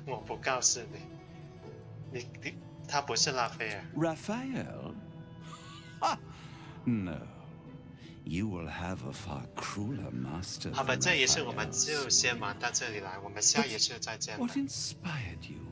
Speaker 14: 我不告诉你，他不是拉斐尔。
Speaker 12: Raphael? Ha! No. You will have a far crueler master.
Speaker 14: 好吧，这一次我们就先玩到这里来，我们下一次再见。
Speaker 12: What inspired you